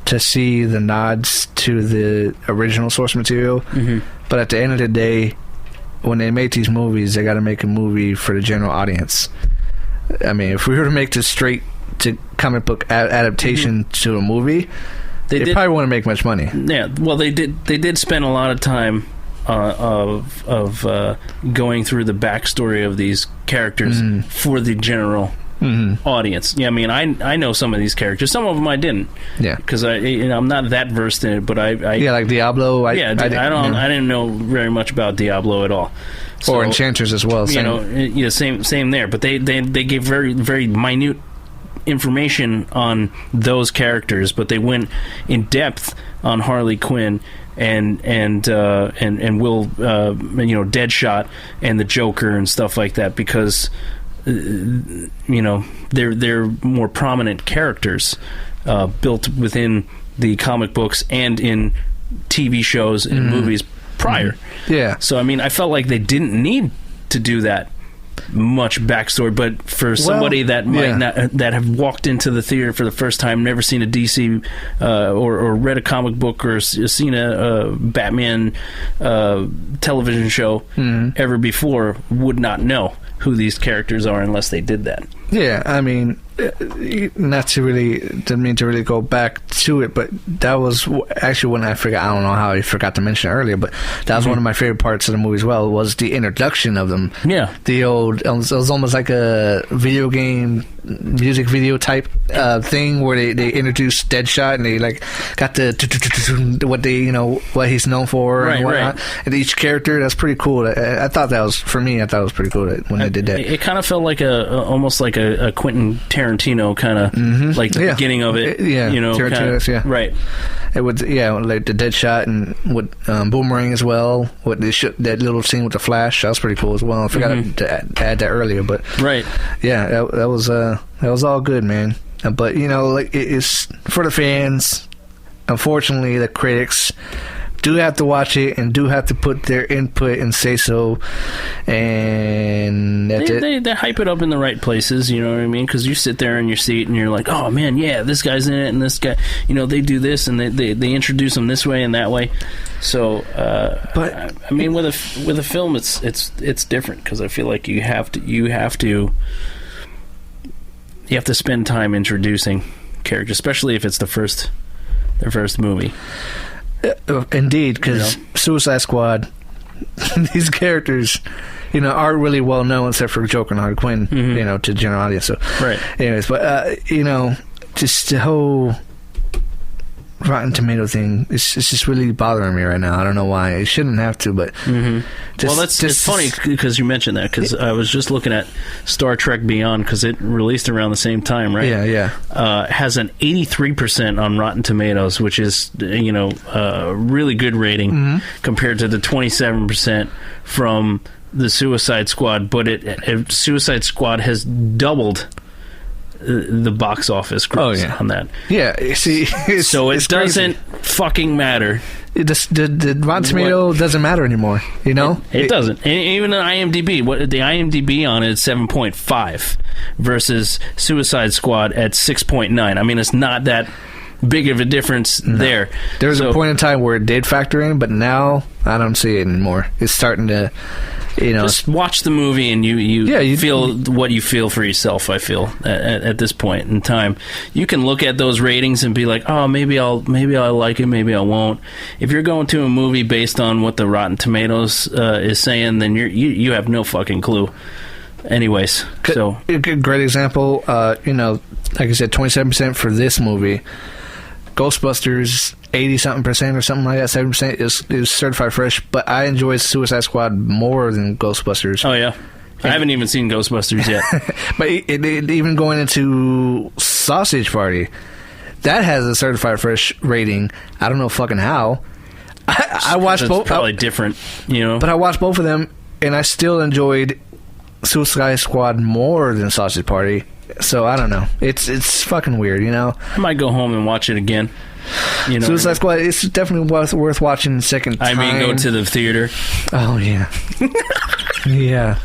to see the nods to the original source material. But at the end of the day, when they make these movies, they got to make a movie for the general audience. I mean, if we were to make this straight to comic book adaptation to a movie, they probably wouldn't make much money. Yeah, well, they did spend a lot of time of going through the backstory of these characters for the general audience. Yeah, I mean, I know some of these characters. Some of them I didn't. Yeah, because I'm not that versed in it. But I like Diablo. I didn't know very much about Diablo at all. Or Enchantress as well. Same there. But they gave very very minute information on those characters, but they went in depth on Harley Quinn and Will, Deadshot and the Joker and stuff like that, because they're more prominent characters built within the comic books and in TV shows and movies prior. Yeah. So I mean, I felt like they didn't need to do that much backstory, but for somebody that might not, that have walked into the theater for the first time, never seen a DC or read a comic book or seen a Batman television show ever before, would not know who these characters are unless they did that. Yeah, I mean, didn't mean to really go back to it, but that was actually when I don't know how I forgot to mention it earlier, but that was one of my favorite parts of the movie as well, was the introduction of them. Yeah. It was almost like a video game, music video type thing where they introduced Deadshot and they like got the what he's known for and whatnot. Right. And each character, that's pretty cool. I thought that was, for me, I thought it was pretty cool when they did that. It kind of felt like almost like a Quentin Tarantino kind of like the beginning of it. Tarantino's, right. It would, like the Deadshot and with Boomerang as well. With that little scene with the Flash, that was pretty cool as well. I forgot to add that earlier, but that was all good, man. But it's for the fans. Unfortunately, the critics do have to watch it and do have to put their input and say so, and they hype it up in the right places, you know what I mean? Because you sit there in your seat and you're like, oh man, yeah, this guy's in it, and this guy, they do this, and they introduce them this way and that way. So, but I mean, with a film, it's different, because I feel like you have to spend time introducing characters, especially if it's their first movie. Indeed, because Suicide Squad, these characters, aren't really well known except for Joker and Harley Quinn, to the general audience. So, right. Anyways, but just the whole Rotten Tomato thing, it's just really bothering me right now. I don't know why. It shouldn't have to, but it's funny because you mentioned that, because I was just looking at Star Trek Beyond, because it released around the same time, right? Yeah. Has an 83% on Rotten Tomatoes, which is a really good rating compared to the 27% from the Suicide Squad. But Suicide Squad has doubled the box office gross on that. Yeah, see, so it doesn't fucking matter. The Rotten Tomato doesn't matter anymore, It doesn't. And even on IMDb, the IMDb on it is 7.5 versus Suicide Squad at 6.9. I mean, it's not that big of a difference there. There was a point in time where it did factor in, but now I don't see it anymore. It's starting to, just watch the movie and you feel what you feel for yourself. I feel at this point in time, you can look at those ratings and be like, oh, maybe I'll like it, maybe I won't. If you're going to a movie based on what the Rotten Tomatoes is saying, then you have no fucking clue. Anyways, so a great example. Like I said, 27% for this movie. Ghostbusters, 80-something% or something like that, 7% is certified fresh, but I enjoy Suicide Squad more than Ghostbusters. Oh, yeah. I haven't even seen Ghostbusters yet. But it even going into Sausage Party, that has a certified fresh rating. I don't know fucking how. I watched both. Probably different, But I watched both of them, and I still enjoyed Suicide Squad more than Sausage Party. So I don't know. It's fucking weird, I might go home and watch it again. Suicide Squad, it's definitely worth watching the second time. I mean, go to the theater. Oh yeah, yeah.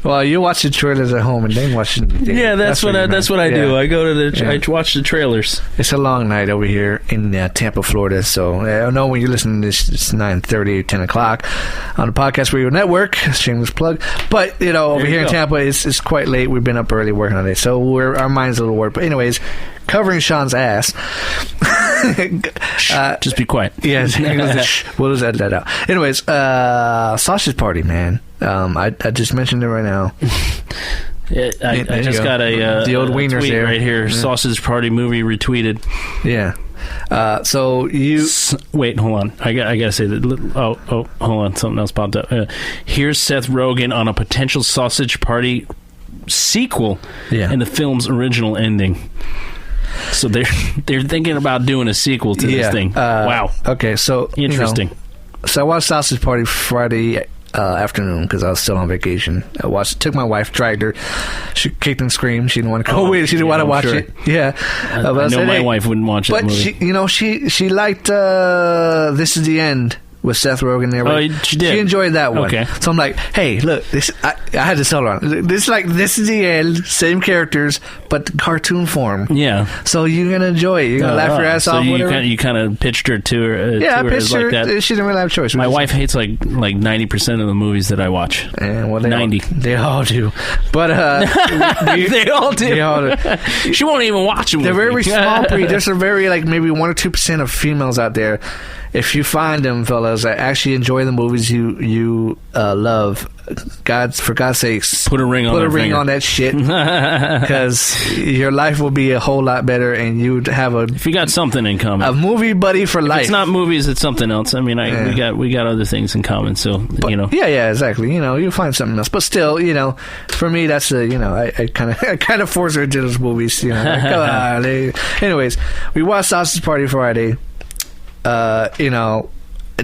Well, you watch the trailers at home and then watch it in the theater. Yeah, that's what I do. I go to I watch the trailers. It's a long night over here in Tampa, Florida. So I know when you're listening to this, it's 9:30, 10 o'clock on the Podcast Radio Network. Shameless plug. But over here in Tampa, it's quite late. We've been up early working on it, so our mind's a little warped. But anyways, covering Sean's ass. Just be quiet. Yes, we'll just edit that out. Anyways, Sausage Party, man. I just mentioned it right now. I just got the old wieners tweet right here. Yeah. Sausage Party movie retweeted. Yeah. So you wait, hold on. I gotta say that. Oh, hold on. Something else popped up. Here's Seth Rogen on a potential Sausage Party sequel in the film's original ending. So they're thinking about doing a sequel to this thing. Wow. Okay, so interesting. So I watched Sausage Party Friday afternoon because I was still on vacation. Took my wife, dragged her. She kicked and screamed. She didn't want to go. She didn't want to watch it. Yeah, I know my wife wouldn't watch that movie. But she liked This Is the End with Seth Rogen there. Oh, she did. She enjoyed that one. Okay. So I'm like, hey, look, I had to tell her on. This Is the End, same characters, but cartoon form. Yeah. So you're gonna enjoy it. You're gonna laugh your ass off. So you kind of pitched her to her. Yeah, I pitched her. Like that. She didn't really have a choice. My wife hates like 90% of the movies that I watch. Well, 90. They all do. But they all do. They all do. She won't even watch them. They're very small breed. There's a very maybe 1 or 2% of females out there. If you find them, fellas, that actually enjoy the movies you love, for God's sakes, put a ring on that shit, because your life will be a whole lot better, and you'd have if you got something in common, a movie buddy for life. It's not movies; it's something else. I mean, we got other things in common. So yeah, exactly. You find something else, but still, for me, that's I kind of force her to those movies. Anyways, we watched Sausage Party Friday.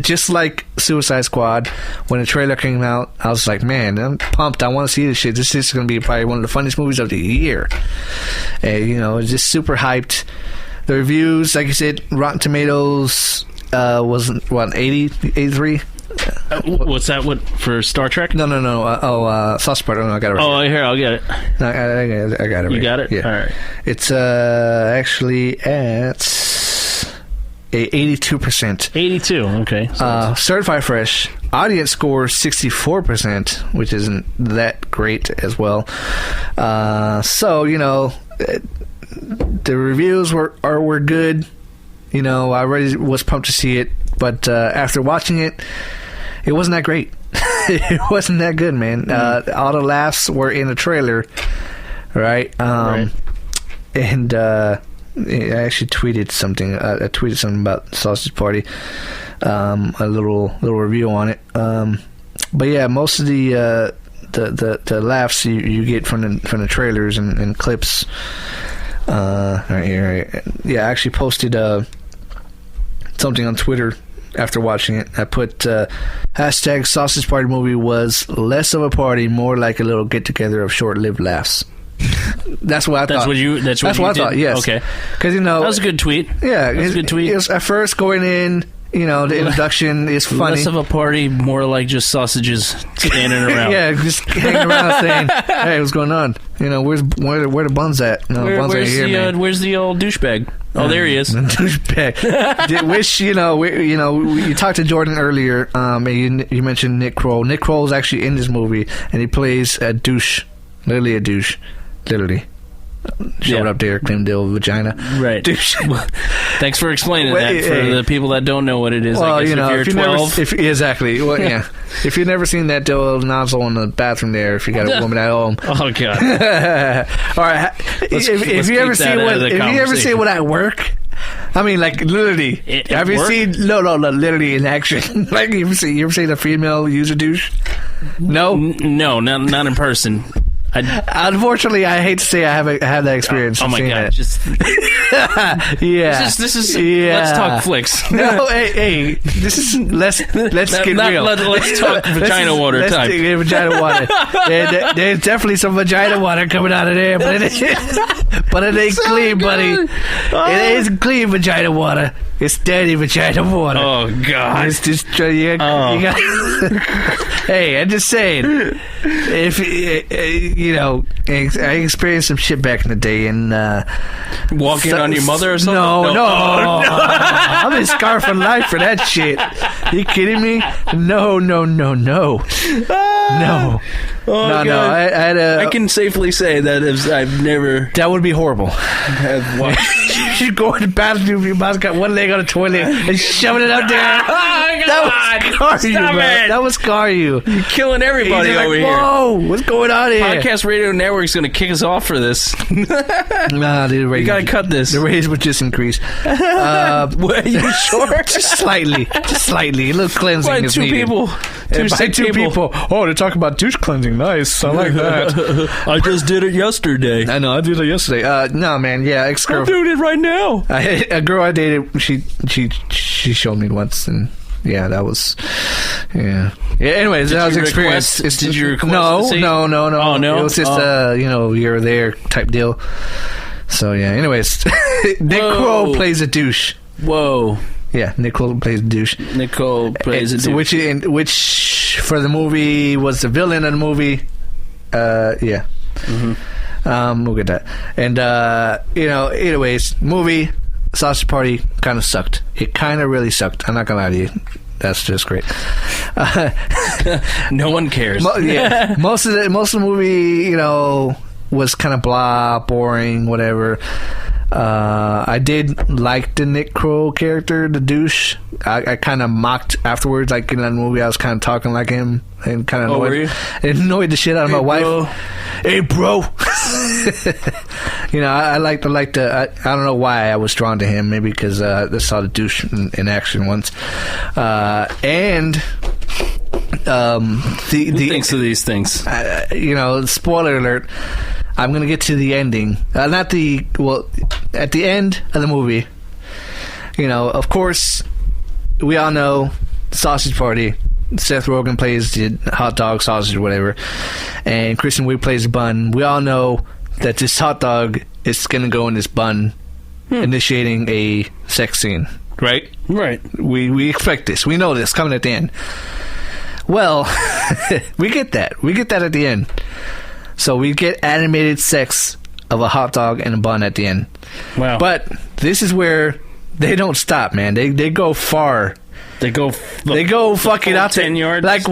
Just like Suicide Squad, when the trailer came out, I was like, man, I'm pumped. I want to see this shit. This is going to be probably one of the funniest movies of the year. And, just super hyped. The reviews, like you said, Rotten Tomatoes was, 83? What's that? What, for Star Trek? No. Sausage Party. No, I got it right. Oh, here, I'll get it. No, I got it right. You got it? Yeah. All right. It's actually at 82%. 82, okay. So Certified Fresh. Audience score 64%, which isn't that great as well. The reviews were good. I already was pumped to see it, but after watching it, it wasn't that great. It wasn't that good, man. All the laughs were in the trailer, right? Right. And I actually tweeted something. I tweeted something about Sausage Party, a little review on it. But yeah, most of the laughs you get from the trailers and clips. Right here, right. Yeah, I actually posted something on Twitter after watching it. I put hashtag Sausage Party movie was less of a party, more like a little get together of short-lived laughs. That's what I thought. That's what I thought. Yes. Okay. Because that was a good tweet. Yeah, that was a good tweet. It was at first going in. The introduction is funny. Less of a party, more like just sausages standing around. Yeah, just hanging around saying, "Hey, what's going on? Where the buns at? No, buns ain't here, man. Where's the old douchebag? Oh, there he is. Douchebag. Wish you talked to Jordan earlier. And you mentioned Nick Kroll. Nick Kroll is actually in this movie, and he plays a douche. Literally a douche. Literally. Showed up there, claimed the old vagina. Right. Douche. Thanks for explaining that for the people that don't know what it is. Well, I guess if you're 12. Exactly. Well, yeah. If you've never seen that old nozzle in the bathroom there, if you got a woman at home. Oh, God. All right. If you ever see what I work... I mean, like, literally. Have you seen... No, literally in action. Like, you ever seen a female use a douche? No? No, not in person. Unfortunately, I hate to say I have that experience. Oh my God! Yeah. This is. Yeah. Let's talk Flix. No, hey. This is let's get real. Let's talk vagina water time. Vagina water. There's definitely some vagina water coming out of there, but it ain't clean, buddy. It ain't clean vagina water. It's dirty vagina water. Oh God! It's just you got. Hey, I'm just saying. If I experienced some shit back in the day, and walking on your mother or something. No. I'm in scar for life for that shit. You kidding me? No. Oh, no. I can safely say that I've never. That would be horrible. Have watched. You go in the bathroom, your mom's got one leg on a toilet and shoving it out there. That would scar you. You're killing everybody over here. Whoa, what's going on here? Podcast Radio Network's going to kick us off for this. Nah, dude, we got to cut this. The ratings would just increase. What, are you sure? Just slightly. A little cleansing by is two needed. People. By two people. Oh, they're talking about douche cleansing. Nice. I like that. I just did it yesterday. I know. I did it yesterday. No, man. Yeah, ex-girl. I'm doing it right now. A girl I dated, she showed me once, and yeah, that was, yeah. Anyways, that was experience. Did you request? No. Oh, no. It was just you're there type deal. So yeah. Anyways, Nick Kroll plays a douche. Whoa. Yeah, Nick Kroll plays a douche. Which for the movie was the villain of the movie. Yeah. Mm-hmm. We'll get that. And anyways, movie Sausage Party kind of sucked. It kind of really sucked. I'm not gonna lie to you. That's just great. No one cares. Most of the movie, was kind of blah, boring, whatever. I did like the Nick Kroll character, the douche. I kind of mocked afterwards, like in that movie. I was kind of talking like him and kind of annoyed the shit out of my wife. Hey, bro. I like the. I don't know why I was drawn to him. Maybe because I saw the douche in action once. And who thinks of these things? Spoiler alert. I'm going to get to the ending. At the end of the movie, of course, we all know Sausage Party. Seth Rogen plays the hot dog, sausage, or whatever. And Kristen Wiig plays the bun. We all know that this hot dog is going to go in this bun, initiating a sex scene. Right? Right. We expect this. We know this coming at the end. Well, we get that. We get that at the end. So we get animated sex of a hot dog and a bun at the end. Wow. But this is where they don't stop, man. They go far. They go fucking out 10 yards. Like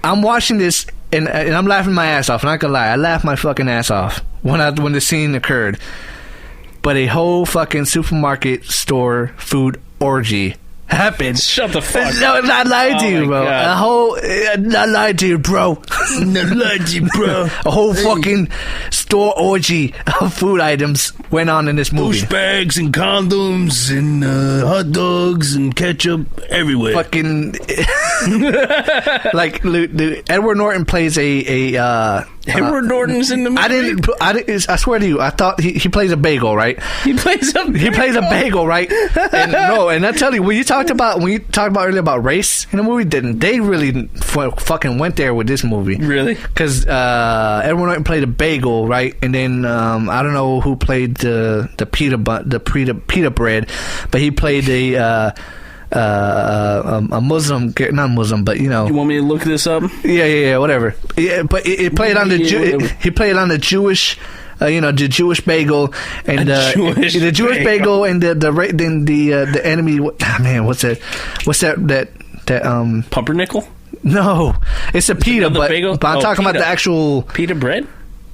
I'm watching this and I'm laughing my ass off. I'm not gonna lie. I laughed my fucking ass off when the scene occurred. But a whole fucking supermarket store food orgy happened. Shut the fuck up. No, I'm not lying to you, bro. Not lying to you, bro. Not lying to you, bro. A whole fucking store orgy of food items went on in this movie. Douche bags and condoms and hot dogs and ketchup everywhere. Fucking like Edward Norton plays a Edward Norton's in the movie. I swear to you, I thought he plays a bagel, right? He plays a bagel, right? And I tell you, when you talked about earlier about race in the movie, they really fucking went there with this movie. Really? Because Edward Norton played a bagel, right? And then I don't know who played the pita bread, but he played a Muslim, not Muslim, but You want me to look this up? Yeah, whatever. Yeah, but it played on the he played on the Jewish, the Jewish bagel and the Jewish bagel and the enemy. Man, what's that? Pumpernickel? No, it's a pita, but I'm talking about the actual pita bread.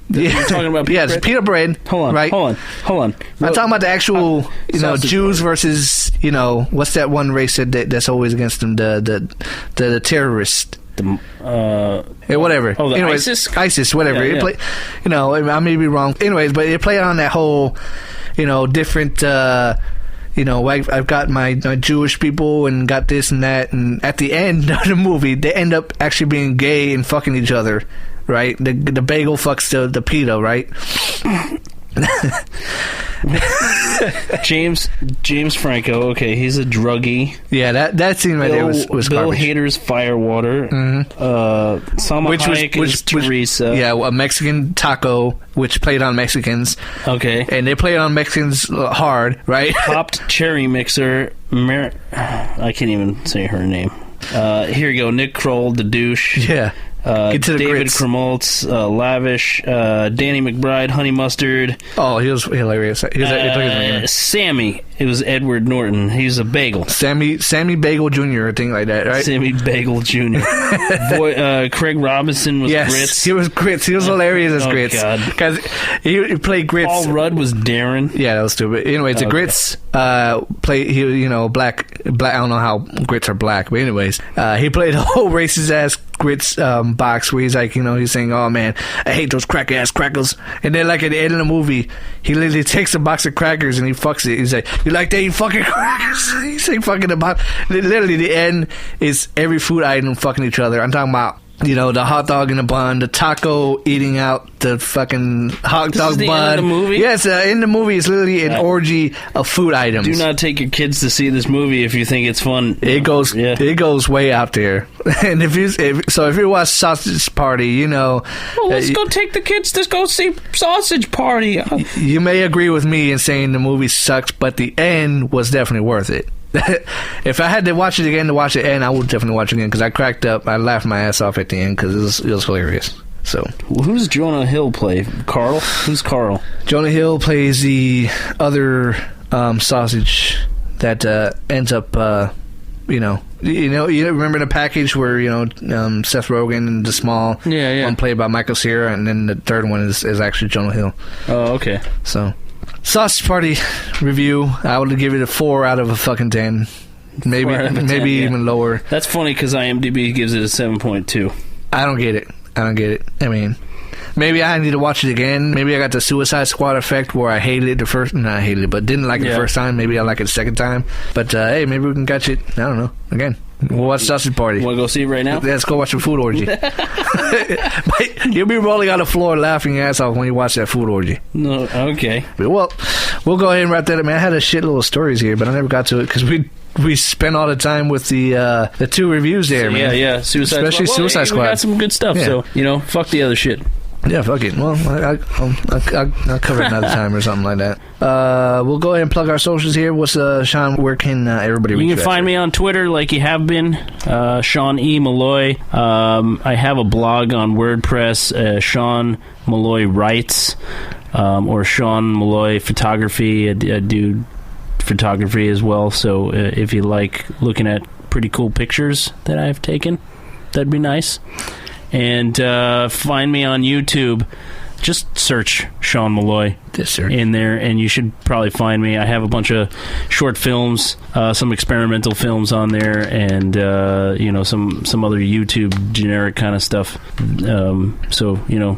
Yeah, you're talking about pita bread? It's pita bread. Hold on, right? Hold on. I'm talking about the actual, Jews versus, what's that one race that's always against them? The terrorist. Whatever. Oh, anyways, ISIS, whatever. Yeah. It play, I may be wrong. Anyways, but it played on that whole, different. I've got my Jewish people and got this and that, and at the end of the movie, they end up actually being gay and fucking each other. Right, the bagel fucks the pita, right? James Franco. Okay, he's a druggie. Yeah, that scene right there was Bill garbage. Hader's Firewater. Mm-hmm. Salma Hayek is Teresa. Yeah, a Mexican taco, which played on Mexicans. Okay, and they played on Mexicans hard, right? Popped cherry mixer. I can't even say her name. Here you go, Nick Kroll, the douche. Yeah. David Krumholtz, Lavish, Danny McBride, Honey Mustard. Oh, he was hilarious. Sammy. It was Edward Norton. He's a bagel. Sammy Bagel Jr. or thing like that, right? Sammy Bagel Jr. Craig Robinson was Grits. He was Grits. He was hilarious as Grits. God. Because he played Grits. Paul Rudd was Darren. Yeah, that was stupid. Anyways, the Grits play. Black. I don't know how Grits are black, but anyways, he played a whole racist ass Grits box where he's like, he's saying, "Oh man, I hate those crack ass crackers." And then like at the end of the movie, he literally takes a box of crackers and he fucks it. He's like, "You like that, you fucking crackers?" He's saying fucking about. Literally, the end is every food item fucking each other. I'm talking about. The hot dog in a bun, the taco eating out the fucking hot dog bun. End of the movie? Yes, in the movie, it's literally an orgy of food items. Do not take your kids to see this movie if you think it's fun. It goes way out there. And if you watch Sausage Party, well, let's go take the kids to go see Sausage Party. You may agree with me in saying the movie sucks, but the end was definitely worth it. If I had to watch it again to watch the end, I would definitely watch it again because I cracked up. I laughed my ass off at the end because it was hilarious. So, who's Jonah Hill play? Carl? Who's Carl? Jonah Hill plays the other sausage that ends up. You remember the package where Seth Rogen and the small one played by Michael Cera, and then the third one is actually Jonah Hill. Oh, okay. So. Sausage Party review, I would give it a 4 out of a fucking 10. Maybe 10, even lower. That's funny because IMDb gives it a 7.2. I don't get it. I mean, maybe I need to watch it again. Maybe I got the Suicide Squad effect where I hated it but didn't like it the first time. Maybe I like it the second time. But hey, maybe we can catch it. I don't know. Again. We'll watch Sausage Party. Want to go see it right now? Let's go watch a food orgy. You'll be rolling on the floor laughing your ass off when you watch that food orgy. No, okay. But, well, we'll go ahead and wrap that up. Man, I had a shitload of stories here, but I never got to it because we spent all the time with the 2 reviews there, man. Yeah. Suicide Squad. We got some good stuff, so, fuck the other shit. Yeah, fuck it. Well, I'll cover it another time or something like that. We'll go ahead and plug our socials here. What's Sean? Where can everybody reach you? You can find me on Twitter like you have been, Sean E. Malloy. I have a blog on WordPress, Sean Malloy Writes, or Sean Malloy Photography. I do photography as well, so if you like looking at pretty cool pictures that I've taken, that'd be nice. And find me on YouTube. Just search Sean Malloy in there, and you should probably find me. I have a bunch of short films, some experimental films on there, and some other YouTube generic kind of stuff. So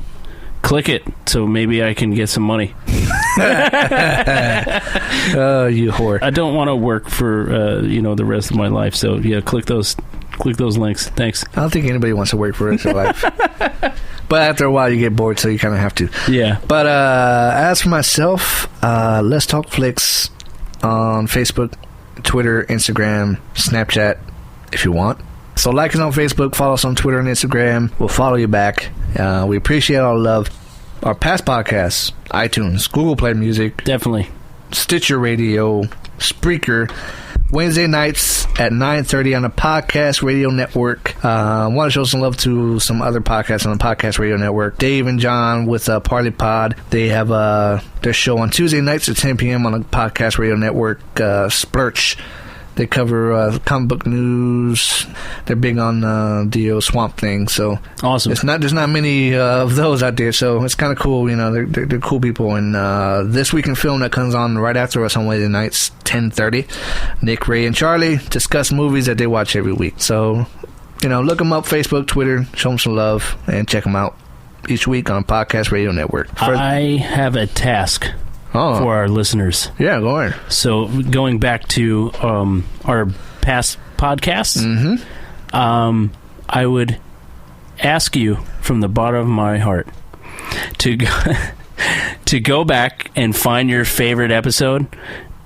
click it so maybe I can get some money. Oh, you whore! I don't want to work for the rest of my life. So yeah, click those links. Thanks. I don't think anybody wants to work for the rest of their life. But after a while, you get bored, so you kind of have to. Yeah. But as for myself, Let's Talk Flix on Facebook, Twitter, Instagram, Snapchat, if you want. So like us on Facebook, follow us on Twitter and Instagram. We'll follow you back. We appreciate all the love. Our past podcasts, iTunes, Google Play Music. Definitely. Stitcher Radio, Spreaker. Wednesday nights at 9:30 on the Podcast Radio Network. Want to show some love to some other podcasts on the Podcast Radio Network. Dave and John with Parley Pod. They have their show on Tuesday nights at 10 p.m. on the Podcast Radio Network. Splurch. They cover comic book news. They're big on the Swamp Thing. So awesome. There's not many of those out there, so it's kind of cool. They're cool people. And This Week in Film that comes on right after us on Wednesday nights, 10:30. Nick, Ray, and Charlie discuss movies that they watch every week. So look them up, Facebook, Twitter, show them some love, and check them out each week on Podcast Radio Network. I have a task. For our listeners. Yeah, go ahead. So going back to our past podcasts, I would ask you from the bottom of my heart to go back and find your favorite episode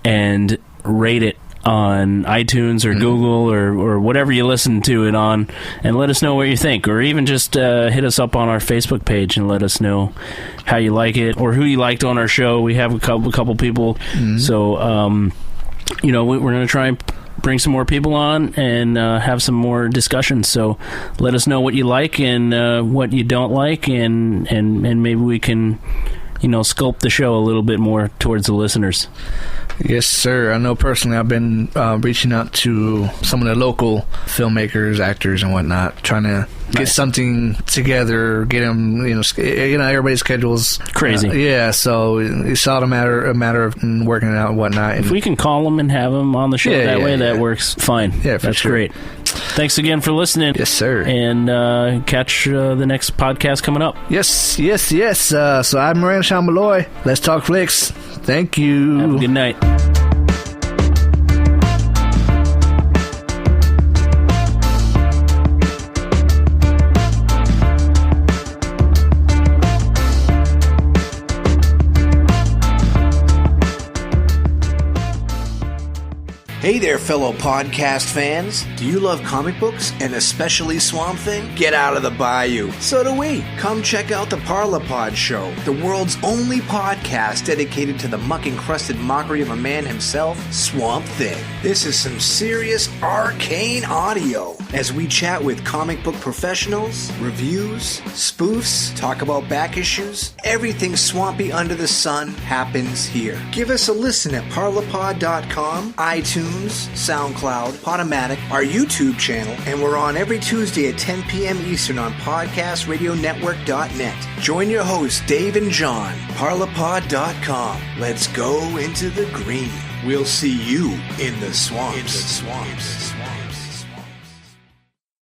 and rate it on iTunes or Google or whatever you listen to it on, and let us know what you think, or even just hit us up on our Facebook page and let us know how you like it or who you liked on our show. We have a couple people, so we're going to try and bring some more people on and have some more discussions. So let us know what you like and what you don't like, and maybe we can, sculpt the show a little bit more towards the listeners. Yes, sir. I know personally I've been reaching out to some of the local filmmakers, actors, and whatnot, trying to get something together, get them, everybody's schedule's crazy. So it's all a matter of working it out and whatnot. If we can call them and have them on the show that works fine. Yeah, that's great. Thanks again for listening. Yes, sir. And catch the next podcast coming up. Yes. So I'm Miranda Sean Malloy. Let's talk Flix. Thank you. Have a good night. Hey there, fellow podcast fans. Do you love comic books, and especially Swamp Thing? Get out of the bayou. So do we. Come check out the Parlapod Show, the world's only podcast dedicated to the muck-encrusted mockery of a man himself, Swamp Thing. This is some serious arcane audio as we chat with comic book professionals, reviews, spoofs, talk about back issues. Everything swampy under the sun happens here. Give us a listen at parlapod.com, iTunes, SoundCloud, Podomatic, our YouTube channel, and we're on every Tuesday at 10 p.m. Eastern on podcastradionetwork.net. Join your hosts, Dave and John, parlapod.com. Let's go into the green. We'll see you in the swamps.